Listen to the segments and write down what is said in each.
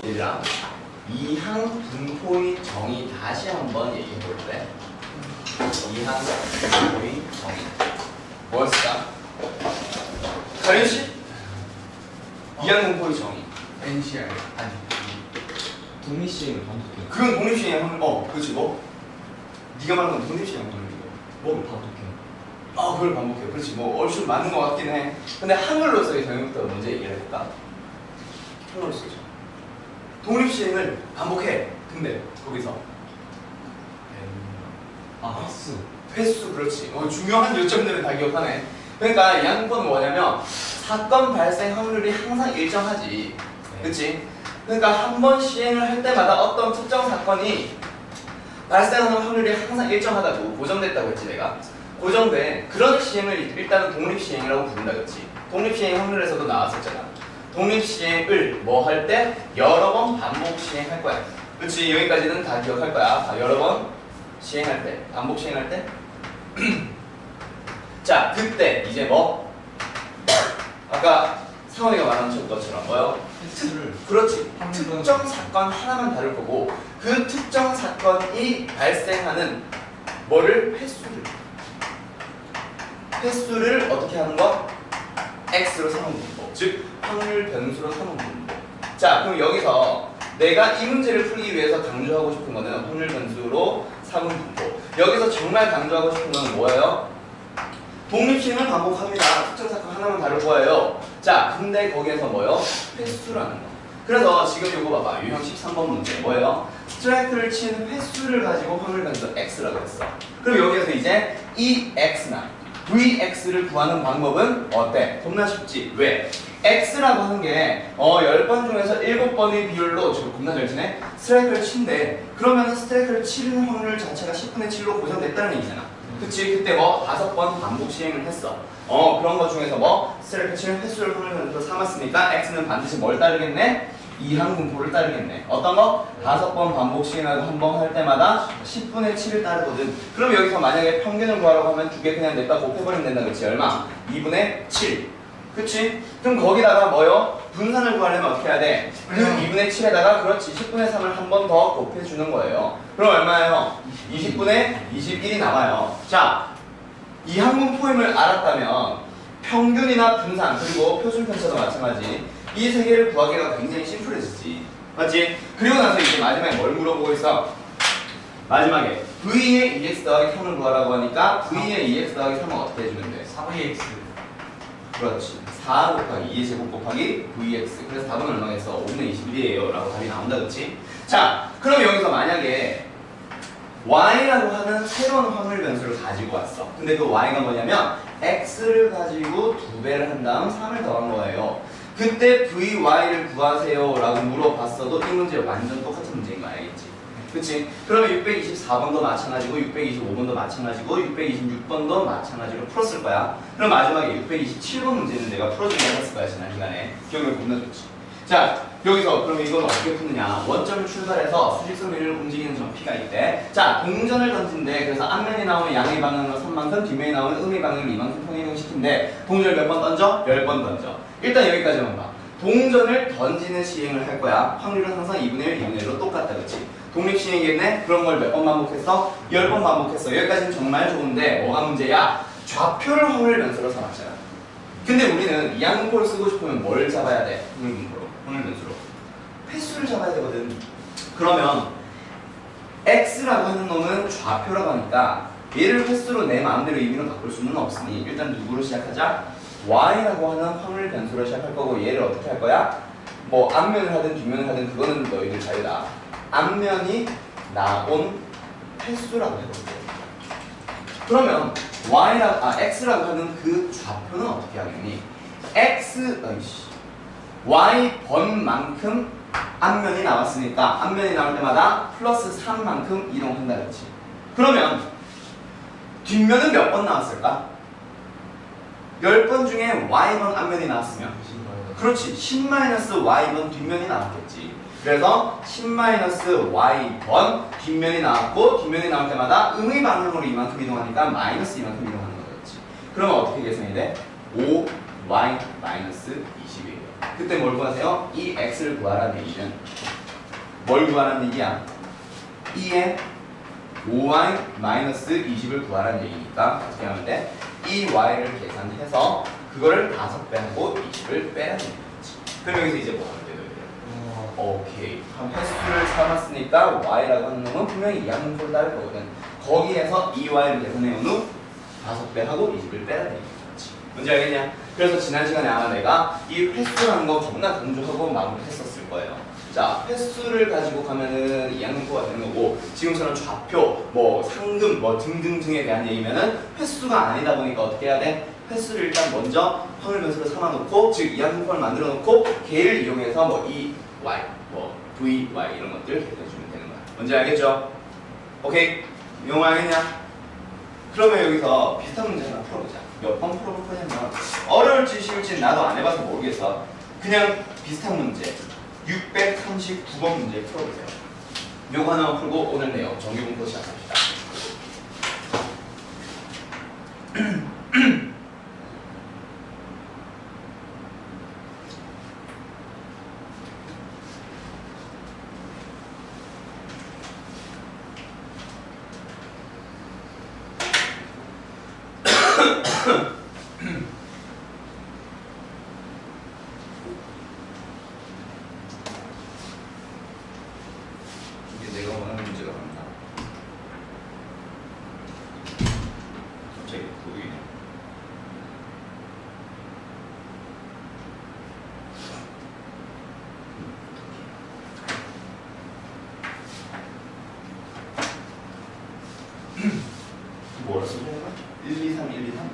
얘들아, 이항 분포의 정의 다시 한번 얘기해 볼래? 이항 분포의 정의 뭐였을까? 가린 씨? 이항 분포의 정의 NCR 아니 독립시행을 반복해. 그건 독립시행 확률. 그렇지 뭐? 네가 말한 건 독립시행 확률이고 뭘 반복해? 그걸 반복해. 그렇지 뭐 얼추 맞는 것 같긴 해. 근데 한글로서의 정의부터 먼저 얘기를 해볼까? 한글로서의 독립시행을 반복해. 근데 거기서 횟수. 횟수. 그렇지. 중요한 요점들은 다 기억하네. 그러니까 이 항분은 뭐냐면 사건 발생 확률이 항상 일정하지. 그렇지? 그러니까 한 번 시행을 할 때마다 어떤 특정 사건이 발생하는 확률이 항상 일정하다고 고정됐다고 했지 내가. 고정된 그런 시행을 일단은 독립시행이라고 부른다. 그렇지? 독립시행 확률에서도 나왔었잖아. 독립시행을 뭐 할 때? 여러 번 반복 시행할 거야. 그렇지? 여기까지는 다 기억할 거야. 여러 번 시행할 때, 반복 시행할 때. 자, 그때 이제 뭐? 아까 상원이가 말한 것처럼 뭐요? 횟수를. 그렇지. 특정 사건 하나만 다룰 거고 그 특정 사건이 발생하는 뭐를? 횟수를 어떻게 하는 거? x로 삼은 분포. 즉 확률 변수로 삼은 분포. 자, 그럼 여기서 내가 이 문제를 풀기 위해서 강조하고 싶은 거는 확률 변수로 삼은 분포. 여기서 정말 강조하고 싶은 건 뭐예요? 독립시행을 반복합니다. 특정 사건 하나만 다룰 거예요. 자, 근데 거기에서 뭐예요? 횟수라는 거. 그래서 지금 이거 봐봐. 유형 13번 문제 뭐예요? 스트라이크를 친 횟수를 가지고 확률 변수 x라고 했어. 그럼 여기에서 이제 이 x나 vx를 구하는 방법은 어때? 겁나 쉽지. 왜? x라고 하는 게 10번 중에서 7번의 비율로 저 겁나 잘 치네? 스트라이크를 친대. 그러면 스트라이크를 치는 확률 자체가 10분의 7로 고정됐다는 얘기잖아. 그치? 그때 뭐 5번 반복 시행을 했어. 그런 것 중에서 뭐 스트라이크 치는 횟수를 확률 변수로 삼았으니까 x는 반드시 뭘 따르겠네? 이항 분포를 따르겠네. 어떤 거? 5번 반복 시행하고 한 번 할 때마다 10분의 7을 따르거든. 그럼 여기서 만약에 평균을 구하라고 하면 두 개 그냥 냈다 곱해버리면 된다. 그치? 얼마? 2분의 7. 그치? 그럼 거기다가 뭐요? 분산을 구하려면 어떻게 해야 돼? 그 2분의 7에다가 그렇지 10분의 3을 한 번 더 곱해주는 거예요. 그럼 얼마예요? 20분의 21이 나와요. 자, 이항 분포임을 알았다면 평균이나 분산 그리고 표준 편차도 마찬가지. 이 세 개를 구하기가 굉장히 심플해지지. 맞지? 그리고 나서 이제 마지막에 뭘 물어보고 있어? 마지막에 V의 EX 더하기 3을 구하라고 하니까 V의 EX 더하기 3은 어떻게 해주면 돼? 4VX. 그렇지. 4 곱하기 2의 제곱 곱하기 VX. 그래서 답은 얼마겠어? 5분의 21이에요. 라고 답이 나온다. 그치? 자, 그럼 여기서 만약에 Y라고 하는 새로운 확률 변수를 가지고 왔어. 근데 그 Y가 뭐냐면 X를 가지고 2배를 한 다음 3을 더한 거예요. 그때 VY를 구하세요 라고 물어봤어도 이 문제 완전 똑같은 문제인 거 알겠지? 그치? 그러면 624번도 마찬가지고 625번도 마찬가지고 626번도 마찬가지로 풀었을 거야. 그럼 마지막에 627번 문제는 내가 풀어주게 해봤을 거야. 지난 시간에. 기억력 겁나 좋지. 자, 여기서 그럼 이건 어떻게 푸느냐? 원점을 출발해서 수직선 위를 움직이는 점 P가 있대. 자, 동전을 던진대. 그래서 앞면이 나오면 양의 방향으로 3만큼, 뒷면이 나오면 음의 방향으로 2만큼 평행시킨대. 동전을 몇 번 던져? 10번 던져. 일단 여기까지만 봐. 동전을 던지는 시행을 할 거야. 확률은 항상 2분의 1, 2분의 1로 똑같다. 그치? 독립시행이겠네? 그런 걸 몇 번 반복했어? 10번 반복했어. 여기까지는 정말 좋은데 뭐가 문제야? 좌표를 확률 변수로 삼았잖아. 근데 우리는 이항 분포를 쓰고 싶으면 뭘 잡아야 돼? 확률 분포로. 확률 변수로. 횟수를 잡아야 되거든. 그러면 x라고 하는 놈은 좌표라고 하니까 얘를 횟수로 내 마음대로 의미로 바꿀 수는 없으니 일단 누구로 시작하자? y라고 하는 확률 변수로 시작할 거고 얘를 어떻게 할 거야? 뭐 앞면을 하든 뒷면을 하든 그거는 너희들 자유다. 앞면이 나온 횟수라고 해볼게. 그러면 x라고 하는 그 좌표는 어떻게 하겠니? y 번만큼 앞면이 나왔으니까 앞면이 나올 때마다 플러스 3만큼 이동한다. 그렇지? 그러면 뒷면은 몇 번 나왔을까? 10번 중에 y번 앞면이 나왔으면 그렇지 10-y번 뒷면이 나왔겠지. 그래서 10-y번 뒷면이 나왔고 뒷면이 나올 때마다 음의 방향으로 이만큼 이동하니까 마이너스 이만큼 이동하는 거겠지. 그러면 어떻게 계산이 돼? 5y-20이에요. 그때 뭘 구하세요? 이 x를 구하라는 얘기는 뭘 구하라는 얘기야? 2에 5y-20을 구하라는 얘기니까 어떻게 하면 돼? 이 y를 계산해서 그거를 5배 하고 20을 빼라는 얘기지. 그럼 여기서 이제 뭐 하면 돼? 오케이. 그럼 횟수를 삼았으니까 y라고 하는 놈은 분명히 이항분포를 따를 거거든. 거기에서 이 y를 계산해온 후 5배 하고 20을 빼라는 얘기지. 뭔지 알겠냐? 그래서 지난 시간에 아마 내가 이 횟수라는 거 겁나 강조하고 마무리했었을 거예요. 자, 횟수를 가지고 가면은 이항분포가 되는 거고, 지금처럼 좌표, 뭐 상금, 뭐 등등등에 대한 얘기면은 횟수가 아니다 보니까 어떻게 해야 돼? 횟수를 일단 먼저 확률변수로 삼아놓고, 즉 이항분포를 만들어놓고 걔를 이용해서 뭐 이 y, 뭐 v, y 이런 것들 계산해주면 되는 거야. 뭔지 알겠죠? 오케이? 이용 알겠냐? 그러면 여기서 비슷한 문제 하나 풀어보자. 몇 번 풀어볼 거냐면 어려울지 쉬울지 나도 안 해봐서 모르겠어. 그냥 비슷한 문제 639번 문제 풀어보세요. 요거 하나만 풀고 오늘 내용 정규 공부 시작합시다. 이게 내가 원하는 문제가 맞나? 갑자기 보이네. 뭐라 쓰는 거야? 1, 2, 3, 1, 2, 3?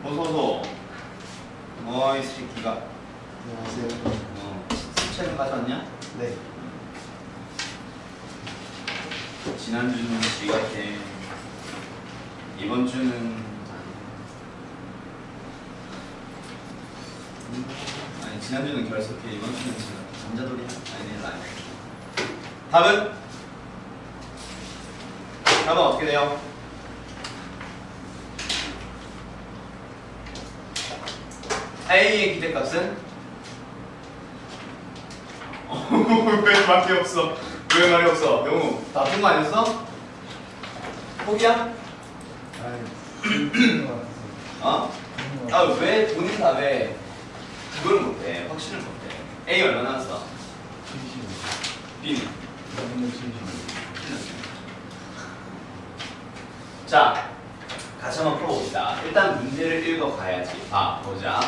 어서서. 어이 새끼가. 안녕하세요. 책을 가져왔냐? 네. 지난주는 G 같아. 이번 주는 아니 지난주는 결석해. 이번 주는 잠자돌이야. 아니 라인. 답은 어떻게 돼요? A의 기대값은? 왜 말이 없어? 왜 말이 없어? 영우 다 푼 거 아니었어? 포기야? 아니, 어? 아 왜 본인 답에 그걸 못해? 확신을 못해? A 얼마 나왔어? 70. B는? 너무 70. 자, 같이 한번 풀어봅시다. 일단 문제를 읽어가야지. 보자.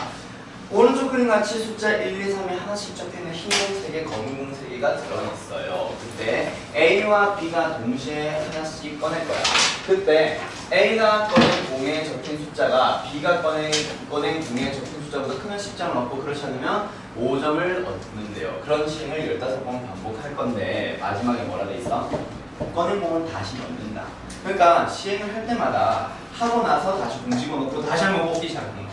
오른쪽 그림 같이 숫자 1, 2, 3이 하나씩 적혀있는 흰 공 3개, 검은 공 3개가 드러났어요. 그때 A와 B가 동시에 하나씩 꺼낼 거야. 그때 A가 꺼낸 공에 적힌 숫자가 B가 꺼낸 공에 적힌 숫자보다 크면 10점을 얻고 그렇지 않으면 5점을 얻는데요. 그런 시행을 15번 반복할 건데 마지막에 뭐라 돼 있어? 꺼낸 공은 다시 넣는다. 그러니까 시행을 할 때마다 하고 나서 다시 공 집어넣고 다시 한번 뽑기 시작하는 거야.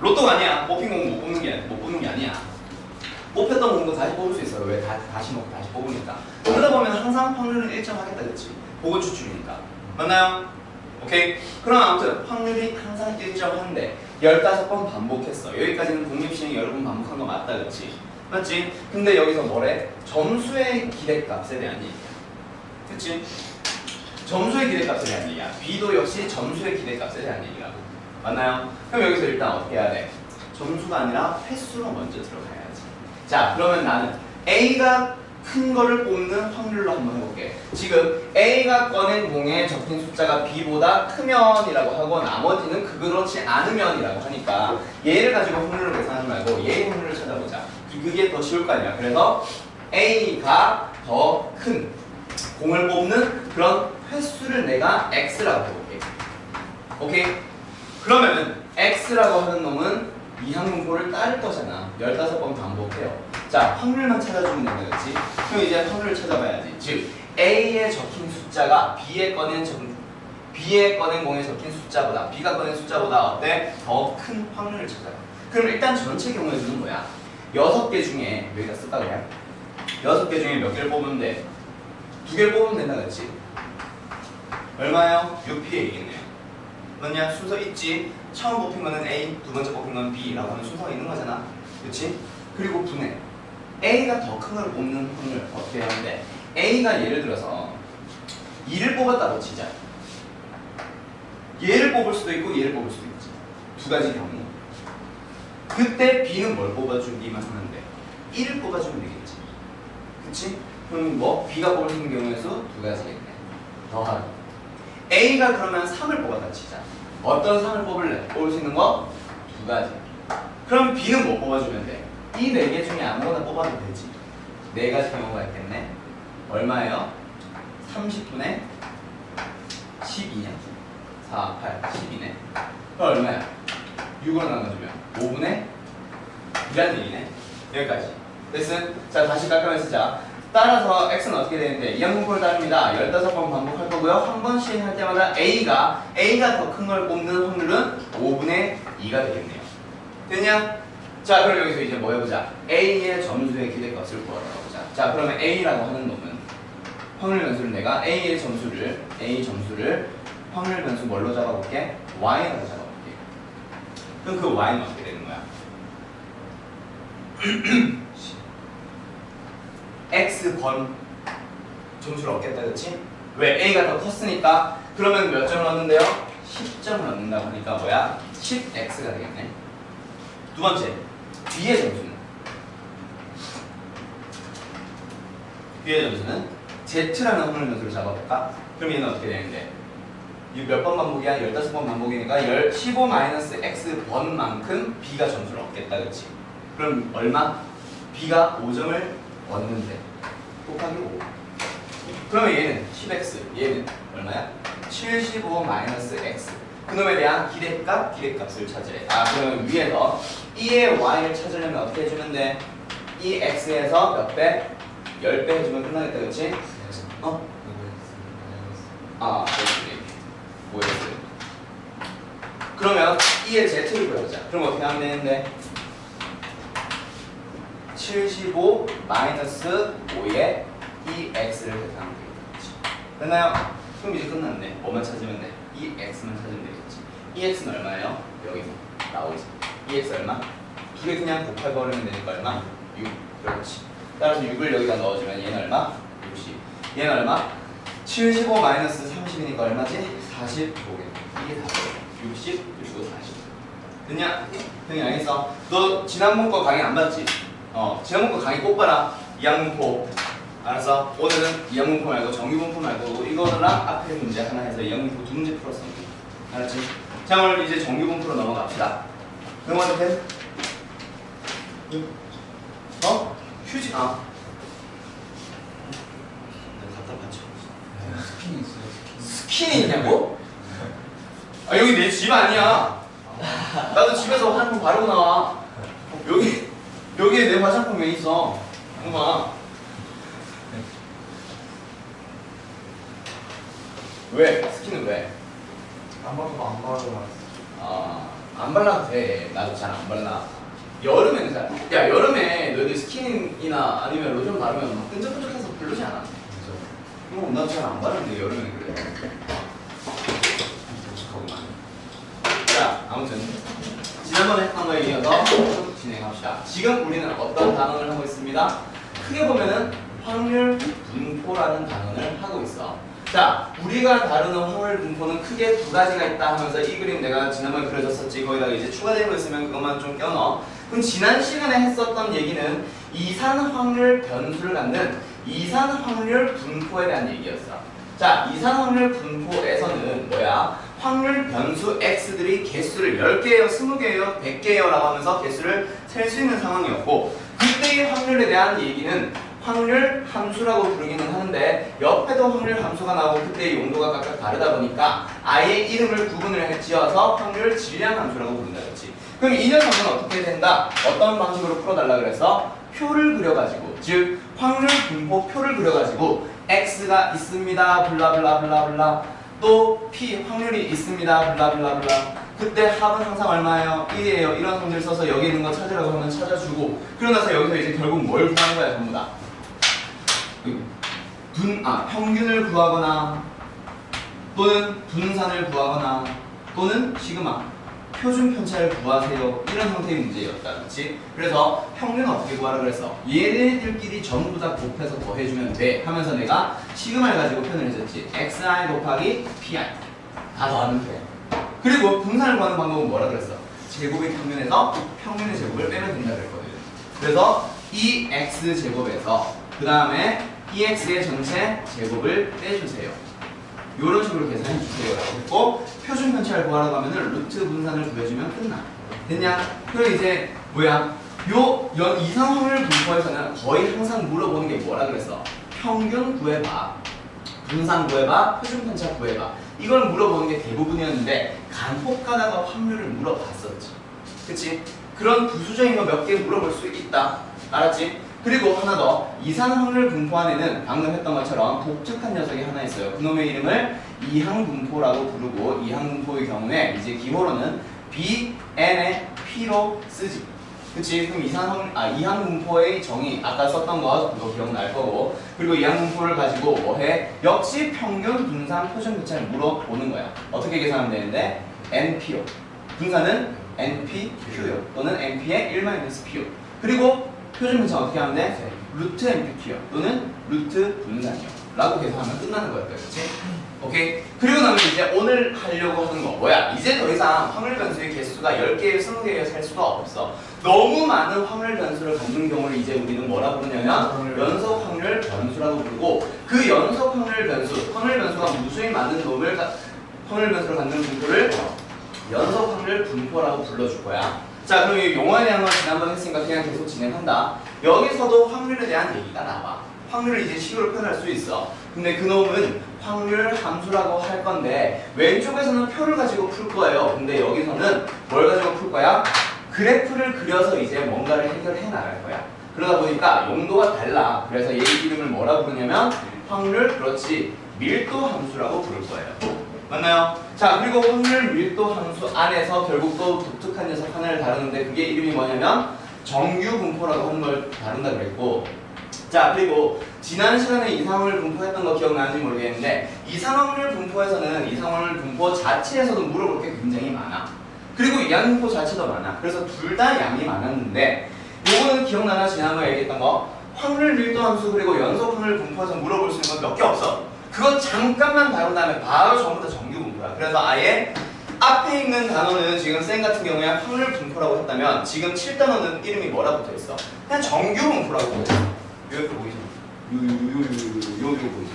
로또가 아니야. 뽑힌 공 못 뽑는 게 아니야. 뽑혔던 공도 다시 뽑을 수 있어요. 왜? 다시 넣고 다시 뽑으니까. 그러다 보면 항상 확률은 일정하겠다, 그치? 보고 추출이니까. 맞나요? 오케이? 그럼 아무튼 확률이 항상 일정한데 15번 반복했어. 여기까지는 독립시행 여러 번 반복한 거 맞다, 그치? 맞지? 근데 여기서 뭐래? 점수의 기대값에 대한 얘기야. 그치? 점수의 기대값에 대한 얘기야. B도 역시 점수의 기대값에 대한 얘기라고. 맞나요? 그럼 여기서 일단 어떻게 해야 돼? 점수가 아니라 횟수로 먼저 들어가야지. 자, 그러면 나는 A가 큰 거를 뽑는 확률로 한번 해볼게. 지금 A가 꺼낸 공에 적힌 숫자가 B보다 크면이라고 하고 나머지는 그렇지 않으면이라고 하니까 얘를 가지고 확률을 계산하지 말고 얘의 확률을 찾아보자. 그게 더 쉬울 거 아니야. 그래서 A가 더 큰 공을 뽑는 그런 횟수를 내가 X라고 해볼게. 오케이? 그러면은 X라고 하는 놈은 이 항공포를 따를 거잖아. 15번 반복해요. 자, 확률만 찾아주면 되는 거지. 그럼 이제 확률을 찾아봐야지. 즉, A에 적힌 숫자가 B에 꺼낸 공에 적힌 숫자보다 B가 꺼낸 숫자보다 어때? 더 큰 확률을 찾아봐. 그럼 일단 전체 경우의 수는 뭐야? 6개 중에 여기다 쓸까 그냥? 6개 중에 몇 개를 뽑으면 돼? 2개를 뽑으면 된다 그랬지? 얼마요? 6P에 이겠네요. 뭐냐? 순서 있지? 처음 뽑힌 거는 A, 두 번째 뽑힌 건 B라고 하는 순서가 있는 거잖아. 그치? 그리고 분해. A가 더 큰 걸 뽑는 확률 어떻게 하는데 A가 예를 들어서 2를 뽑았다고 치자. 얘를 뽑을 수도 있고 얘를 뽑을 수도 있지. 두 가지 경우. 그때 B는 뭘 뽑아주기만 하면 돼? 1을 뽑아주면 되겠지. 그치? 그럼 뭐? B가 뽑을 수 있는 경우의 수 두 가지겠네. 더하기. A가 그러면 3을 뽑았다 치자. 어떤 3을 뽑을래? 뽑을 수 있는 거? 두 가지. 그럼 B는 뭐 뽑아주면 돼? 이 4개 중에 아무거나 뽑아도 되지. 4가지 경우가 있겠네. 얼마예요? 30분의 12냐? 4, 8, 12네. 그럼 얼마야? 6으로 나눠주면 5분의 2라는 얘기네. 여기까지. 됐어? 자, 다시 깎아내 쓰자. 따라서 X는 어떻게 되는데 이 항공포를 따릅니다. 15번 반복할 거고요. 한 번 시행할 때마다 A가 더 큰 걸 뽑는 확률은 5분의 2가 되겠네요. 됐냐? 자, 그럼 여기서 이제 뭐 해보자. A의 점수의 기대값을 구하보자. 자, 그러면 A라고 하는 놈은 확률 변수를 내가 A 점수를 확률 변수 뭘로 잡아볼게? Y라고 잡아볼게. 그럼 그 Y는 어떻게 되는 거야? X번 점수를 얻겠다, 그치? 왜? A가 더 컸으니까. 그러면 몇 점을 얻는데요? 10점을 얻는다고 하니까 뭐야? 10X가 되겠네. 두 번째, B의 점수는 Z라는 확률 변수를 잡아볼까? 그럼 얘는 어떻게 되는데? 이 몇 번 반복이야? 15번 반복이니까 15-X 번만큼 B가 점수를 얻겠다, 그치? 그럼 얼마? B가 5점을 얻는데 곱하기 5. 그러면 얘는 10x, 얘는 얼마야? 75-x. 그놈에 대한 기대값을 찾으래. 아, 그러면 위에서 E의 y를 찾으려면 어떻게 해주면 돼? 이 x에서 몇 배? 10배 해주면 끝나겠다, 그치? 어? 아, 그렇지. 뭐였어요? 그러면 E의 z를 구해보자. 그럼 어떻게 하면 되는데? 75-5에 이 x를 계산하면 되겠지. 됐나요? 그럼 이제 끝났네. 뭐만 찾으면 돼? 이 x만 찾으면 되겠지. 이 x는 얼마예요? 여기서 나오지. 이 x 얼마? 두개 그냥 곱해버리면 되니까 얼마? 6. 그렇지. 따라서 6을 여기다 넣어주면 얘는 얼마? 60. 얘는 얼마? 75-30이니까 얼마지? 45겠네. 이게 답이에요. 60, 그리고 40. 됐냐? 형이 알겠어? 너 지난번 거 강의 안 봤지? 지난번 거 강의 꼭 봐라. 이항문포. 알았어? 오늘은 이항문포 말고 정규분포 말고 이거랑 앞에 문제 하나 해서 이항문포 두 문제 풀었어. 알았지? 자, 오늘 이제 정규분포로 넘어갑시다. 넘어가도 돼? 휴지? 내가 갖다 받쳐. 스킨이 있어요. 스킨이 있냐고? 아, 여기 내 집 아니야. 나도 집에서 화장품 바르고 나와. 여기에 내 화장품 왜 있어? 엄마. 왜? 스킨은 왜? 안 봐도 안 봐도 안 발라도 돼. 나도 잘 안 발라. 여름에는 잘. 야, 여름에 너희들 스킨이나 아니면 로션 바르면 막 끈적끈적해서 별로지 않아? 나도 잘 안 바르는데 여름에는 그래. 잠깐만. 자, 아무튼 지난번에 했던 거에 이어서 좀 진행합시다. 지금 우리는 어떤 단원을 하고 있습니다? 크게 보면은 확률 분포라는 단원을 하고 있어. 자, 우리가 다루는 확률 분포는 크게 두 가지가 있다 하면서 이 그림 내가 지난번에 그려줬었지. 거기다가 이제 추가되는 거 있으면 그것만 좀 껴넣어. 그럼 지난 시간에 했었던 얘기는 이산 확률 변수를 갖는 이산 확률 분포에 대한 얘기였어. 자, 이산 확률 분포에서는 뭐야? 확률 변수 x들이 개수를 10개예요, 20개예요, 100개예요 라고 하면서 개수를 셀 수 있는 상황이었고, 그때의 확률에 대한 얘기는 확률 함수라고 부르기는 하는데 옆에도 확률 함수가 나오고 그때의 용도가 각각 다르다 보니까 아예 이름을 구분을 지어서 확률 질량 함수라고 부른다 그랬지. 그럼 이 녀석은 어떻게 된다? 어떤 방식으로 풀어달라 그래서 표를 그려가지고, 즉 확률 분포 표를 그려가지고 x가 있습니다 블라블라블라블라, 또 p 확률이 있습니다 블라블라블라, 그때 합은 항상 얼마예요? 1이에요. 이런 성질 써서 여기 있는 거 찾으라고 하면 찾아주고, 그러고 나서 여기서 이제 결국 뭘 구하는 거야 전부 다? 평균을 구하거나 또는 분산을 구하거나 또는 시그마 표준 편차를 구하세요. 이런 형태의 문제였다. 그렇지? 그래서 평균은 어떻게 구하라 그랬어? 얘네들끼리 전부 다 곱해서 더해주면 돼 하면서 내가 시그마를 가지고 표현을 해줬지. xi 곱하기 pi 다 더하면 돼. 그리고 분산을 구하는 방법은 뭐라 그랬어? 제곱의 평균에서 평균의 제곱을 빼면 된다 그랬거든. 그래서 이 x 제곱에서 그 다음에 EX의 전체 제곱을 빼주세요. 이런 식으로 계산해 주세요 라고 했고, 표준 편차를 구하라고 하면은 루트 분산을 구해주면 끝나. 됐냐? 그럼 이제 뭐야? 이상 확률 분포에서는 거의 항상 물어보는 게 뭐라 그랬어? 평균 구해봐, 분산 구해봐, 표준 편차 구해봐. 이걸 물어보는 게 대부분이었는데 간혹 가다가 확률을 물어봤었지. 그치? 그런 부수적인 거 몇 개 물어볼 수 있다. 알았지? 그리고 하나 더, 이산 확률 분포 안에는 방금 했던 것처럼 독특한 녀석이 하나 있어요. 그놈의 이름을 이항분포라고 부르고, 이항분포의 경우에 이제 기호로는 BN의 P로 쓰지. 그치? 그럼 이항분포의 정의 아까 썼던 거 그거 기억날 거고, 그리고 이항분포를 가지고 뭐해? 역시 평균, 분산, 표준 편차를 물어보는 거야. 어떻게 계산하면 되는데? NP로. 분산은 NPQ요. 또는 NP의 1-P요. 그리고 표준 편차 어떻게 하면 돼? 루트 NPQ요. 또는 루트 분산이요. 라고 계산하면 끝나는 거였다. 그치? 오케이? 그리고 나면 이제 오늘 하려고 하는 거 뭐야? 이제 더 이상 확률 변수의 개수가 10개에요, 20개에요 살 수가 없어. 너무 많은 확률 변수를 갖는 경우를 이제 우리는 뭐라 부르냐면 연속 확률 변수라고 부르고, 그 연속 확률 변수, 확률 변수가 무수히 많은 놈을 확률 변수를 갖는 분포를 연속 확률 분포라고 불러줄 거야. 자, 그럼 이 용어에 대한 건 지난번에 했으니까 그냥 계속 진행한다. 여기서도 확률에 대한 얘기가 나와. 확률을 이제 식으로 표현할 수 있어. 근데 그놈은 확률 함수라고 할 건데 왼쪽에서는 표를 가지고 풀 거예요. 근데 여기서는 뭘 가지고 풀 거야? 그래프를 그려서 이제 뭔가를 해결해 나갈 거야. 그러다 보니까 용도가 달라. 그래서 얘 이름을 뭐라 부르냐면 확률, 그렇지, 밀도 함수라고 부를 거예요. 맞나요? 자, 그리고 확률 밀도 함수 안에서 결국 또 독특한 녀석 하나를 다루는데 그게 이름이 뭐냐면 정규 분포라고 하는 걸 다룬다 그랬고, 자, 그리고 지난 시간에 이상확률 분포했던 거 기억나는지 모르겠는데 이상확률 분포에서는 이상확률 분포 자체에서도 물어볼 게 굉장히 많아. 그리고 이항분포 자체도 많아. 그래서 둘 다 양이 많았는데 요거는 기억나나? 지난번에 얘기했던 거 확률 밀도 함수 그리고 연속 확률 분포에서 물어볼 수 있는 건 몇 개 없어. 그거 잠깐만 다룬 다음에 바로 전부 다 정규 분포야. 그래서 아예 앞에 있는 단어는 지금 쌤 같은 경우에 확률 분포라고 했다면 지금 7단어는 이름이 뭐라고 붙어있어? 그냥 정규 분포라고 붙어있어. 여기 보이죠? 여기 보이죠?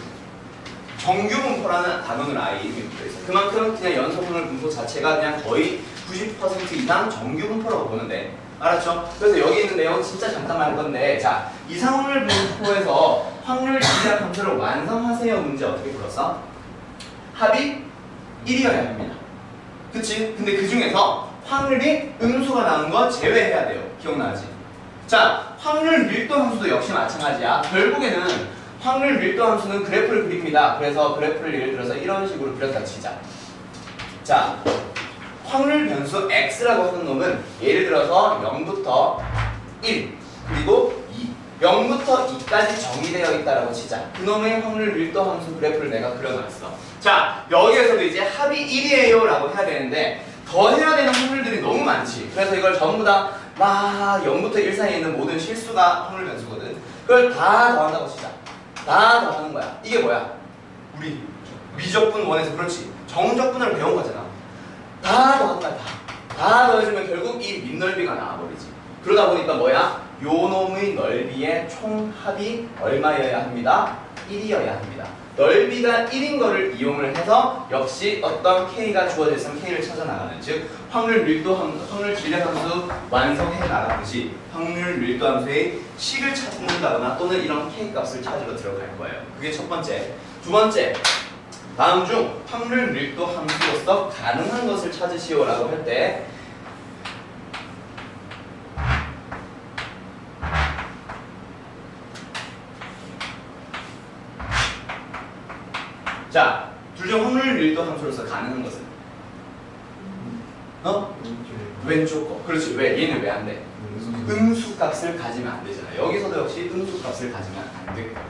정규 분포라는 단어는 아예 이름이 붙어있어. 그만큼 그냥 연속 확률 분포 자체가 그냥 거의 90% 이상 정규 분포라고 보는데, 알았죠? 그래서 여기 있는 내용은 진짜 잠깐만 할 건데, 자, 이상확률 분포에서 확률 질량 함수를 완성하세요 문제 어떻게 풀었어? 합이 1이어야 합니다. 그치? 근데 그 중에서 확률이 음수가 나온 거 제외해야 돼요. 기억나지? 자, 확률 밀도 함수도 역시 마찬가지야. 결국에는 확률 밀도 함수는 그래프를 그립니다. 그래서 그래프를 예를 들어서 이런 식으로 그렸다 치자. 자, 확률 변수 x라고 하는 놈은 예를 들어서 0부터 1 그리고 2 0부터 2까지 정의되어 있다라고 치자. 그놈의 확률 밀도 함수 그래프를 내가 그려놨어. 자, 여기에서도 이제 합이 1이에요 라고 해야 되는데 더 해야 되는 확률들이 너무 많지. 그래서 이걸 전부 다 막 0부터 1 사이에 있는 모든 실수가 확률 변수거든. 그걸 다 더한다고 치자. 다 더하는 거야. 이게 뭐야? 우리 미적분 원에서 그렇지. 정적분을 배운 거잖아. 다 더하는 거야. 다 더해주면 결국 이 밑넓이가 나와버리지. 그러다 보니까 뭐야? 요 놈의 넓이의 총합이 얼마여야 합니다? 1이어야 합니다. 넓이가 1인 거를 이용을 해서 역시 어떤 K가 주어졌으면 K를 찾아 나가는, 즉 확률 밀도 함수, 확률 질량 함수 완성해 나가듯이 확률 밀도 함수의 식을 찾는다거나 또는 이런 K 값을 찾으러 들어갈 거예요. 그게 첫 번째. 두 번째, 다음 중 확률 밀도 함수로서 가능한 것을 찾으시오라고 할 때 자, 둘 중 확률 밀도 함수로서 가능한 것은? 왼쪽 거. 그렇지. 왜? 얘는 왜 안 돼? 음수 값을 가지면 안 되잖아. 여기서도 역시 음수 값을 가지면 안 되거든.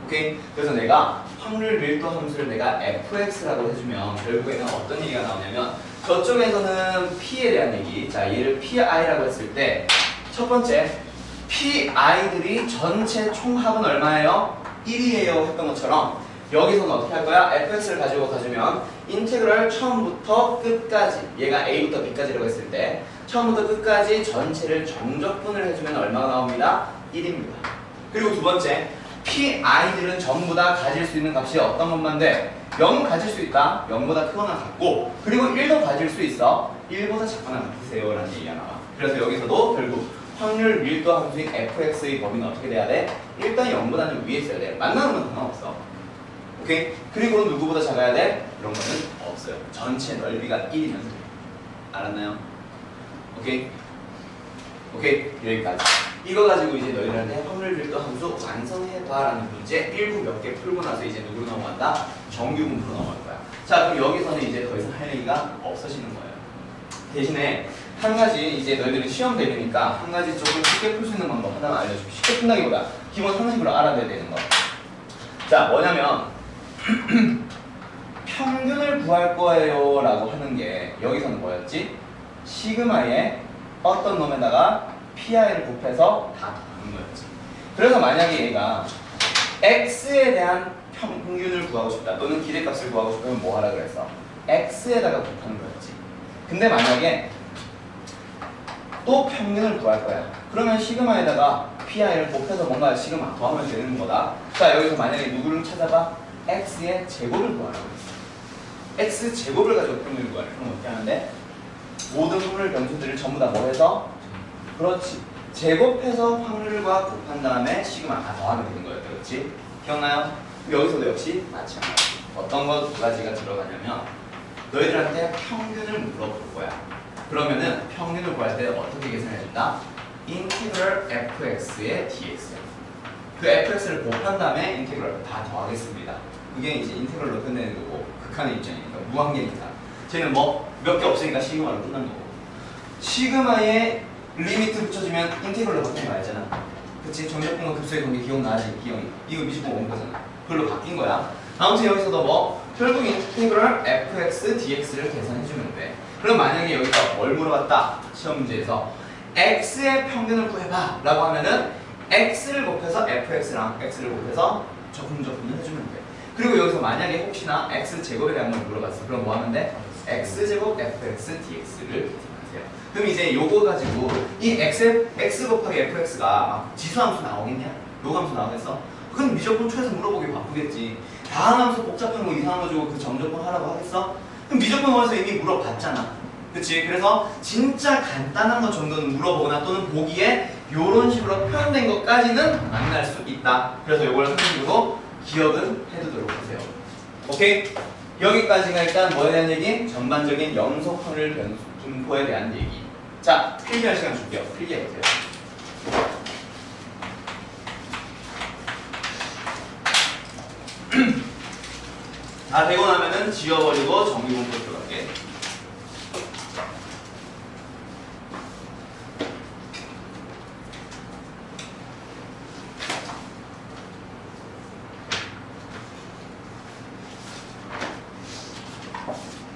오케이? 그래서 내가 확률 밀도 함수를 내가 fx라고 해주면 결국에는 어떤 얘기가 나오냐면 저쪽에서는 p에 대한 얘기. 자, 얘를 pi라고 했을 때 첫 번째, pi들이 전체 총합은 얼마예요? 1이에요 했던 것처럼 여기서는 어떻게 할 거야? fx를 가지고 가주면 인테그럴 처음부터 끝까지, 얘가 a부터 b까지라고 했을 때 처음부터 끝까지 전체를 정적분을 해주면 얼마가 나옵니다? 1입니다. 그리고 두 번째, pi들은 전부 다 가질 수 있는 값이 어떤 것만 돼? 0 가질 수 있다. 0보다 크거나 같고, 그리고 1도 가질 수 있어. 1보다 작거나 같으세요 라는 얘기가 나와. 그래서 여기서도 결국 확률 밀도 함수인 fx의 범위는 어떻게 돼야 돼? 일단 0보다는 위에 있어야 돼. 만나는 건 상관없어. 오케이? 그리고 누구보다 작아야 돼? 이런 거는 없어요. 전체 넓이가 1이면 돼. 알았나요? 오케이? 오케이? 여기까지. 이거 가지고 이제 너희들한테 확률 밀도 함수 완성해봐라는 문제 1부 몇 개 풀고 나서 이제 누구로 넘어간다? 정규 분포로 넘어갈 거야. 자, 그럼 여기서는 이제 더 이상 할 얘기가 없어지는 거예요. 대신에 한 가지 이제 너희들이 시험 대비니까 한 가지 조금 쉽게 풀 수 있는 방법 하나만 알려줄게. 쉽게 푼다기보다 기본 상식으로 알아둬야 되는 거. 자, 뭐냐면 평균을 구할 거예요 라고 하는 게 여기서는 뭐였지? 시그마에 어떤 놈에다가 pi를 곱해서 다 더하는 거였지. 그래서 만약에 얘가 x에 대한 평균을 구하고 싶다 또는 기대값을 구하고 싶으면 뭐 하라 그랬어? x에다가 곱하는 거였지. 근데 만약에 또 평균을 구할 거야. 그러면 시그마에다가 pi를 곱해서 뭔가 시그마 더하면 되는 거다. 자, 여기서 만약에 누구를 찾아봐? x의 제곱을 구하라고 했어. x 제곱을 가지고 평균을 구하래. 그럼 어떻게 하는데? 모든 확률 변수들을 전부 다 뭐 해서? 그렇지. 제곱해서 확률과 곱한 다음에 시그마 다 더하면 되는 거였다. 그렇지? 기억나요? 여기서도 역시 마찬가지. 어떤 거 두 가지가 들어가냐면 너희들한테 평균을 물어볼 거야. 그러면은 평균을 구할 때 어떻게 계산해준다? 인티그럴 fx의 dx. 그 fx를 곱한 다음에 인티그럴 다 더하겠습니다. 그게 이제 인티그럴로 끝내는 거고 극한의 입장이니까 무한계니까. 쟤는 뭐 몇 개 없으니까 시그마로 끝난 거고. 시그마에 리미트 붙여주면 인티그럴로 바뀐 거 알잖아. 그치? 정적분과 급수의 관계 기억나지? 기억이. 이거 미지분 온 거잖아. 그걸로 바뀐 거야. 아무튼 여기서도 뭐 결국 인티그럴 fx dx를 계산해주면 돼. 그럼 만약에 여기서 뭘 물어봤다? 시험 문제에서 x의 평균을 구해봐 라고 하면은 x를 곱해서 fx랑 x를 곱해서 적분을 해주면 돼. 그리고 여기서 만약에 혹시나 x제곱에 대한 걸 물어봤어. 그럼 뭐 하면 돼? x제곱 fx dx를 계산하세요. 그럼 이제 요거 가지고 이 x 곱하기 fx가 막 지수함수 나오겠냐? 요함수 나오겠어? 그건 미적분 초에서 물어보기 바쁘겠지. 다한 함수 복잡한 거 이상한 거 주고 그 정적분 하라고 하겠어? 그럼 미적분 원에서 이미 물어봤잖아. 그치? 그래서 진짜 간단한 거 정도는 물어보거나 또는 보기에 요런 식으로 표현된 것까지는 만날 수 있다. 그래서 요걸 상식으로 기억은 해두도록 하세요. 오케이? 여기까지가 일단 뭐에 대한 얘기? 전반적인 연속 확률 분포에 대한 얘기. 자, 필기할 시간 줄게요. 필기해보세요. 다 되고 나면은 지워버리고 정리공부 들어갈게.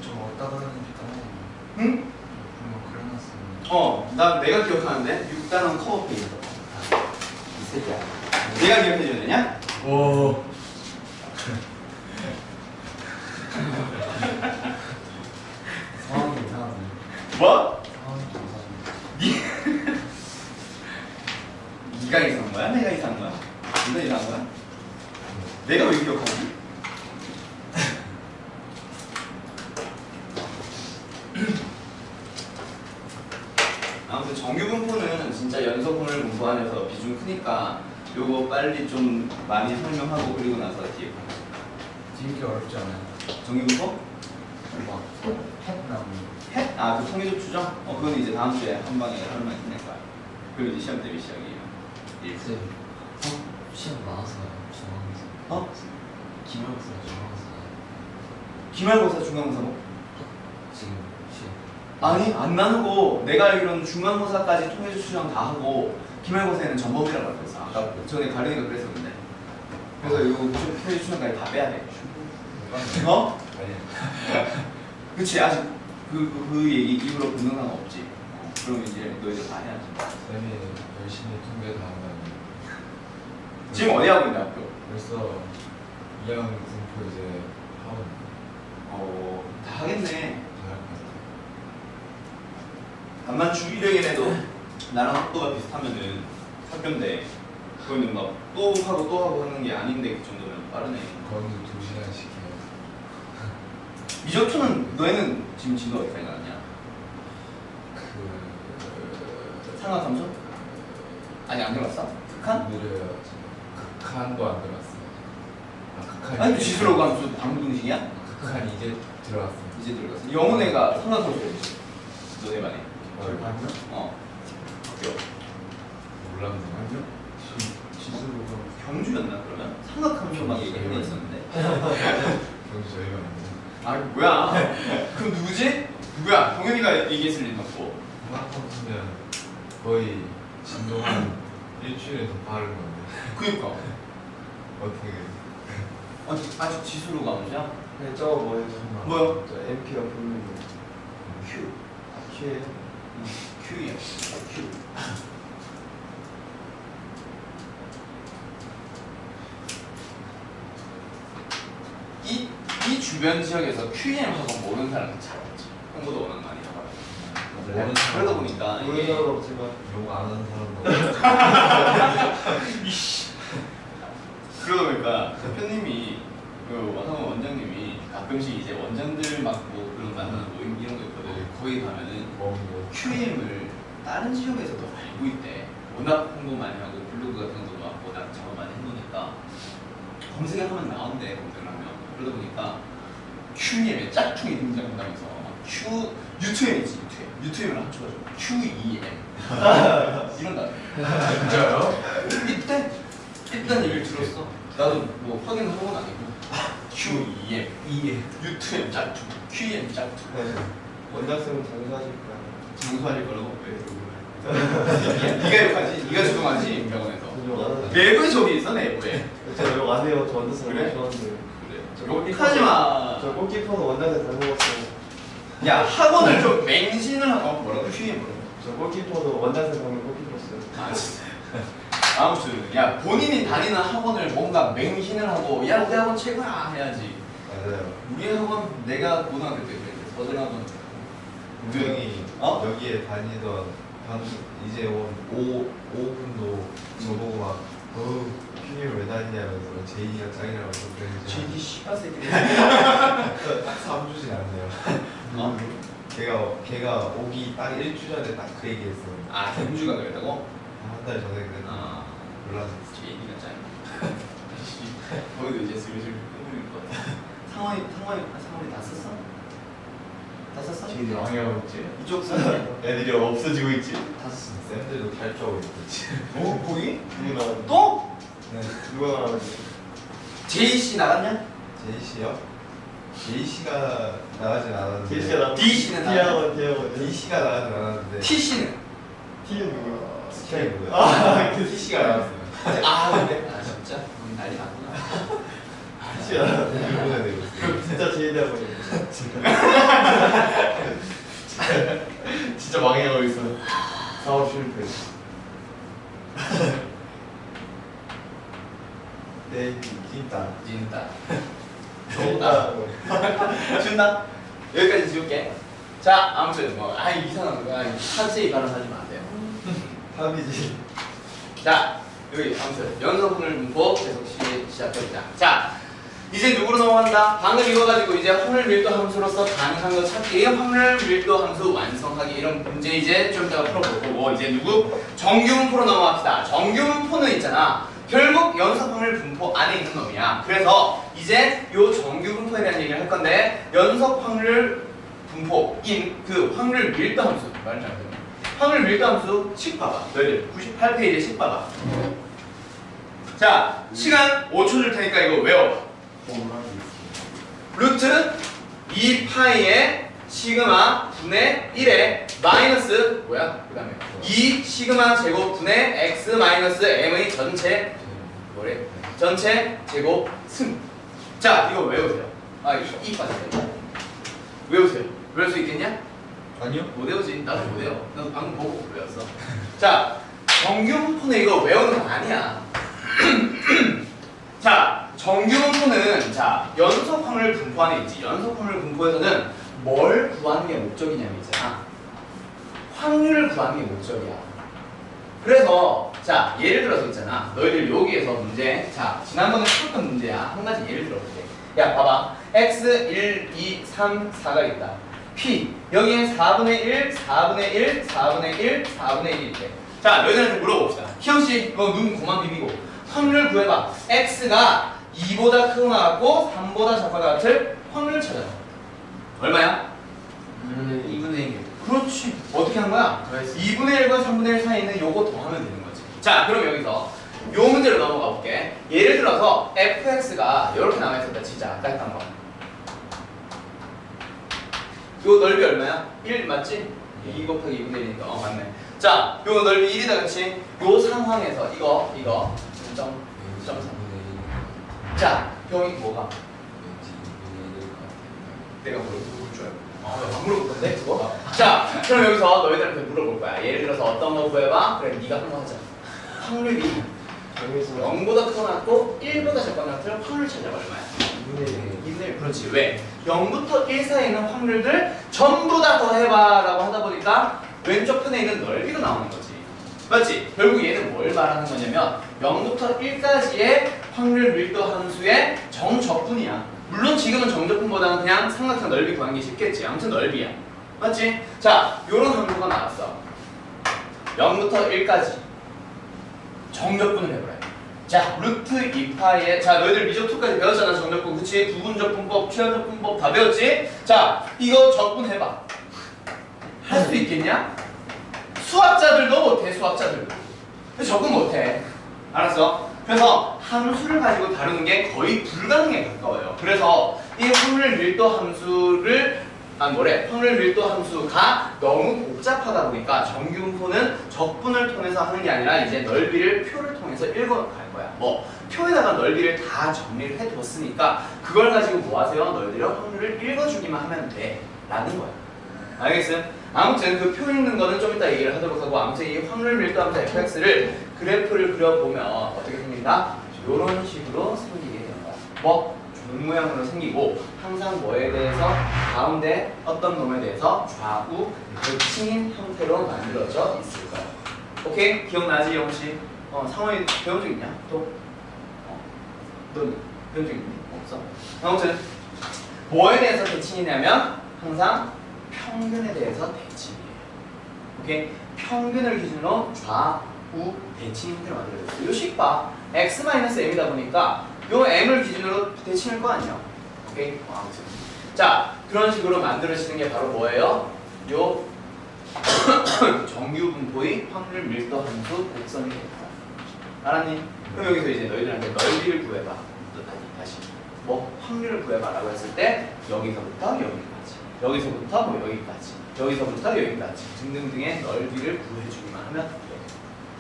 좀 어디다 그러니까 응? 그려놨어. 내가 기억하는데 6단원 커버 페이지. 이 새끼야. 내가 기억해줘야 되냐? 오. 상황이 이상하네. 뭐? 상황이 이상하네. 네가 이상한 거야? 내가 이상한 거야? 네가 이상한 거야? 내가 왜 기억하지? 아무튼 정규분포는 진짜 연속분을 분포 안에서 비중 크니까 요거 빨리 좀 많이 설명하고 그리고 나서 뒤에 지기 어렵지 않아요? 정규분포? 막 햇나무. 해? 아, 그 통계적 추정? 그건 이제 다음 주에 한 방에 하루만 끝낼 거야. 그리고 이제 시험 대비 시작이에요. 쌤, 시험 많아서요. 중앙에서. 어? 기말고사 중앙에서. 기말고사 중간고사 뭐? 지금 시험. 아니 안 나누고 내가 알기로는 중간고사까지 통계적 추정 다 하고 기말고사에는 전범이라고 알고 있어. 아까 전에 가령이가 그랬었는데. 그래서 이거 통계적 추정까지 다 빼야 돼. 어? 아니. 그치 아직 그 얘기 이후로 변동사가 없지. 그럼 이제 너희들 다 해야지. 쌤이 열심히 통계 다 하면 지금 어디 하고 있냐 학교? 벌써 2학년 분포 이제 하원 다 하겠네. 잘할 것 같아. 다만 주 1회에도 나랑 속도가 비슷하면은 학교인데 그거는 막 또 하고 또 하고 하는 게 아닌데 그 정도면 빠르네. 거기서 2시간씩 해요. 미적투는 너희는 지금 진도 어디까지 나왔냐? 상하감소? 아니 안 들어갔어? 극한? 느려요. 극한도 안 들어갔어요. 극한 아니 지수로 감소 방등식이야? 극한 이제 들어갔습니다. 이제 들어갔어. 영훈애가 상하감소였지. 너네 반에. 아니요? 학교. 몰랐는데. 아니요? 지수로 경주였나 그러면? 상하감소만 얘기했었는데. 경주 저희가 아니에요. 아 뭐야? 그럼 누구지? 누구야? 동현이가 얘기했을 리는 없고. 상하감수면 거의 진도 한 일주일에 더 빠른 건데 그니까. 어떻게 아직 지수로 감소야? 네, 저거 뭐예요? 뭐요? 저 MP가 부르는 거. Q. Q예요? Q야. Q. 이 주변 지역에서 QM 학원 모르는 사람은 잘 없지. 홍보도 워낙 많이 하거든. 그러다 보니까 모르는 이게 사람 없지만 욕 안 하는 사람도 이씨. 그러다 보니까 대표님이 그 화성원 원장님이 가끔씩 이제 원장들 맡고 그런 만나는 모임 이런 거 있거든. 거기 가면은 먹는 QM을 다른 지역에서도 알고 있대. 워낙 홍보 많이 하고 블로그 같은 것도 많고 나 작업 많이 해놓으니까 검색하면 나온대. 검색을 하면 그러다 보니까 QM에 짝퉁이 등장한다면서 U2M이지 U2M을 합쳐가지고 QEM 이런다. 진짜요? 이때 일단 얘기를 들었어. 나도 뭐 확인을 하고는 아니고 QEM, U2M 짝퉁, QEM 짝퉁. 네. 원장쌤은 장사하실 거야. 장수하실 거라고? 왜? 네가 욕하지? 네가 주동하지? 병원에서. 그죠? 내부에 저기 있어 내부에. 제가 욕안 해요. 저 원장쌤 그래? 좋아하는데. 그래. 욕하지 마. 저 골키퍼는 원장쌤 잘 먹었어요. 야 학원을 좀 맹신을 하고 뭐라고 QEM 뭐라고? 저 골키퍼도 원장쌤 가면 골키퍼였어요. 아 진짜. 아무튼 야 본인이 다니는 학원을 뭔가 맹신을 하고 야 우리 학원 최고야 해야지. 맞아요. 우리 학원 내가 고등학교 때 그랬는데 서울학원 우리 형이 여기에 다니던 이제 온 5분도 저보고 막 피디를 왜 다니냐면서 제이가 짱이라고 그랬는데 JD 씨발 새끼. 딱 3주진 않네요. 어? 걔가 오기 딱 1주 전에 딱 그 얘기했어. 아 경주가 그랬다고? 한 달 전에 그랬는데 아 몰라서 JD가 짱. 거기도 이제 슬슬 끊을 것 같아. 상황이 다 썼어? 다 썼어? 제이들 망해가고 있지. 이쪽 썼어? 애들이 없어지고 있지. 다 썼어. 쌤들도 탈주하고 있지. 어 거기? 누구 나가지? 또? 네. 누가 나가지? JC 나갔냐? 제이씨요? A씨가 나가진 않았는데 제시가 나. D씨는 D하고 D하고 D씨가 나가진 않았는데 T씨는 T는 누구야? 스타일 누구야? 아, T씨가 나왔어요. 아 근데 아 진짜 난리 났구나. T야. 일본에 내고 있어요. 진짜 제이하고 진짜 망해가고 있어. 사업 실패. 네, 진짜. 진다. 좋다. 준다. 여기까지 지울게. 자 아무튼 뭐 이상한 거 사지 발언하지 마세요. 합이지. 자 여기 아무튼 연속분을 분포 계속 시작해보자. 자 이제 누구로 넘어간다? 방금 이거 가지고 이제 확률 밀도 함수로서 가능한 거 찾기, 확률 밀도 함수 완성하기 이런 문제 이제 좀 이따가 풀어볼 거고 이제 누구? 정규분포로 넘어갑시다. 정규분포는 있잖아. 결국 연속 확률 분포 안에 있는 놈이야. 그래서 이제 요 정규분포에 대한 얘기를 할 건데 연속 확률 분포인 그 확률 밀도 함수 말을 잘 듣네. 확률 밀도 함수 식 봐봐. 너희들 98페이지에 식 봐봐. 자 시간 5초 줄 테니까 이거 외워봐. 루트 2파이의 시그마 분의 1의 마이너스 뭐야? 그 다음에 2 시그마 제곱 분의 x 마이너스 m의 전체 뭐래? 전체 제곱 승. 자 이거 외우세요. 이 빠졌다. 외우세요. 외울 수 있겠냐? 아니요? 못 외우지. 나도 못 외워. 나도 방금 보고 외웠어. 자 정규분포는 이거 외우는 거 아니야. 자 정규분포는 자 연속 확률 분포 안에 있지. 연속 확률 분포에서는 뭘 구하는 게 목적이냐면 있잖아. 확률을 구하는 게 목적이야. 그래서 자 예를 들어서 있잖아. 너희들 여기에서 문제 자 지난번에 풀었던 문제야. 한 가지 예를 들어볼게. 야 봐봐. x 1, 2, 3, 4가 있다. p 여기에 4분의 1, 4분의 1, 4분의 1, 4분의 1 이렇게. 자 너희들한테 물어봅시다. 희영씨 너 눈 그만 비비고 확률 구해봐. x가 2보다 크거나 같고 3보다 작거나 같을 확률 찾아봐. 얼마야? 2분의 1. 그렇지. 어떻게 한 거야? 2분의 1과 3분의 1 사이에 있는 요거 더하면 되는 거지. 자 그럼 여기서 요 문제로 넘어가 볼게. 예를 들어서 fx가 이렇게 나와 있었다 진짜 아까 했던 거. 요 넓이 얼마야? 1 맞지? 2 곱하기 2분의 1이니까 맞네. 자 요 넓이 1이다 그치? 요 상황에서 이거 0.3 자 형이 뭐가? 내가 물어볼 줄 알고 안 물어볼 건데 그거? 자 그럼 여기서 너희들한테 물어볼 거야. 예를 들어서 어떤 거 구해봐? 그래 네가 한 거 하자. 확률이 여기서 0보다 크거나 같고 1보다 작거나 같을 확률 찾아봐. 얼마야? 2분의 1. 그렇지. 왜? 0부터 1 사이에 있는 확률들 전부 다 더해봐 라고 하다 보니까 왼쪽 편에 있는 넓이가 나오는 거지. 맞지? 결국 얘는 뭘 말하는 거냐면 0부터 1까지의 확률 밀도 함수의 정적분이야. 물론 지금은 정적분보다는 그냥 삼각형 넓이 구하는 게 쉽겠지. 아무튼 넓이야. 맞지? 자, 요런 함수가 나왔어. 0부터 1까지 정적분을 해보래. 자, 루트 2파이에 자, 너희들 미적2까지 배웠잖아. 정적분. 그치? 부분적분법, 최연적분법 다 배웠지? 자, 이거 적분해봐. 할 수 있겠냐? 수학자들도 못해. 수학자들도. 적응 못해. 알았어? 그래서 함수를 가지고 다루는 게 거의 불가능에 가까워요. 그래서 이 확률 밀도 함수를 확률 밀도 함수가 너무 복잡하다 보니까 정규분포는 적분을 통해서 하는 게 아니라 이제 넓이를 표를 통해서 읽어갈 거야. 뭐 표에다가 넓이를 다 정리를 해뒀으니까 그걸 가지고 뭐 하세요? 너희들이 확률을 읽어주기만 하면 돼 라는 거야. 알겠음? 아무튼 그 표 읽는 거는 좀 이따 얘기를 하도록 하고, 아무튼 이 확률 밀도 함수 fx를 그래프를 그려보면 어떻게 생긴다? 이런 식으로 생기게 되는 거야. 뭐? 종 모양으로 생기고 항상 뭐에 대해서 가운데 어떤 놈에 대해서 좌우 겹치는 형태로 만들어져 있을 거야. 오케이? 기억나지 영씨? 상원이 배운 적 있냐? 또? 너 배운 적 있니? 없어? 아무튼 뭐에 대해서 대칭이냐면 항상 평균에 대해서 대칭이에요. 오케이? 평균을 기준으로 좌우 대칭 형태로 만들어졌어요. 요 식 봐. x-m이다 보니까 요 m을 기준으로 대칭할 거 아니야. 오케이? 아무튼 자, 그런 식으로 만들어지는 게 바로 뭐예요? 요 정규 분포의 확률 밀도 함수 곡선이 됩니다. 알았니? 그럼 여기서 이제 너희들한테 넓이를 구해봐. 또 다시. 뭐 확률을 구해봐라고 했을 때 여기서부터 여기까지, 여기서부터 뭐 여기까지, 여기서부터 여기까지 등등등의 넓이를 구해주기만 하면 돼요.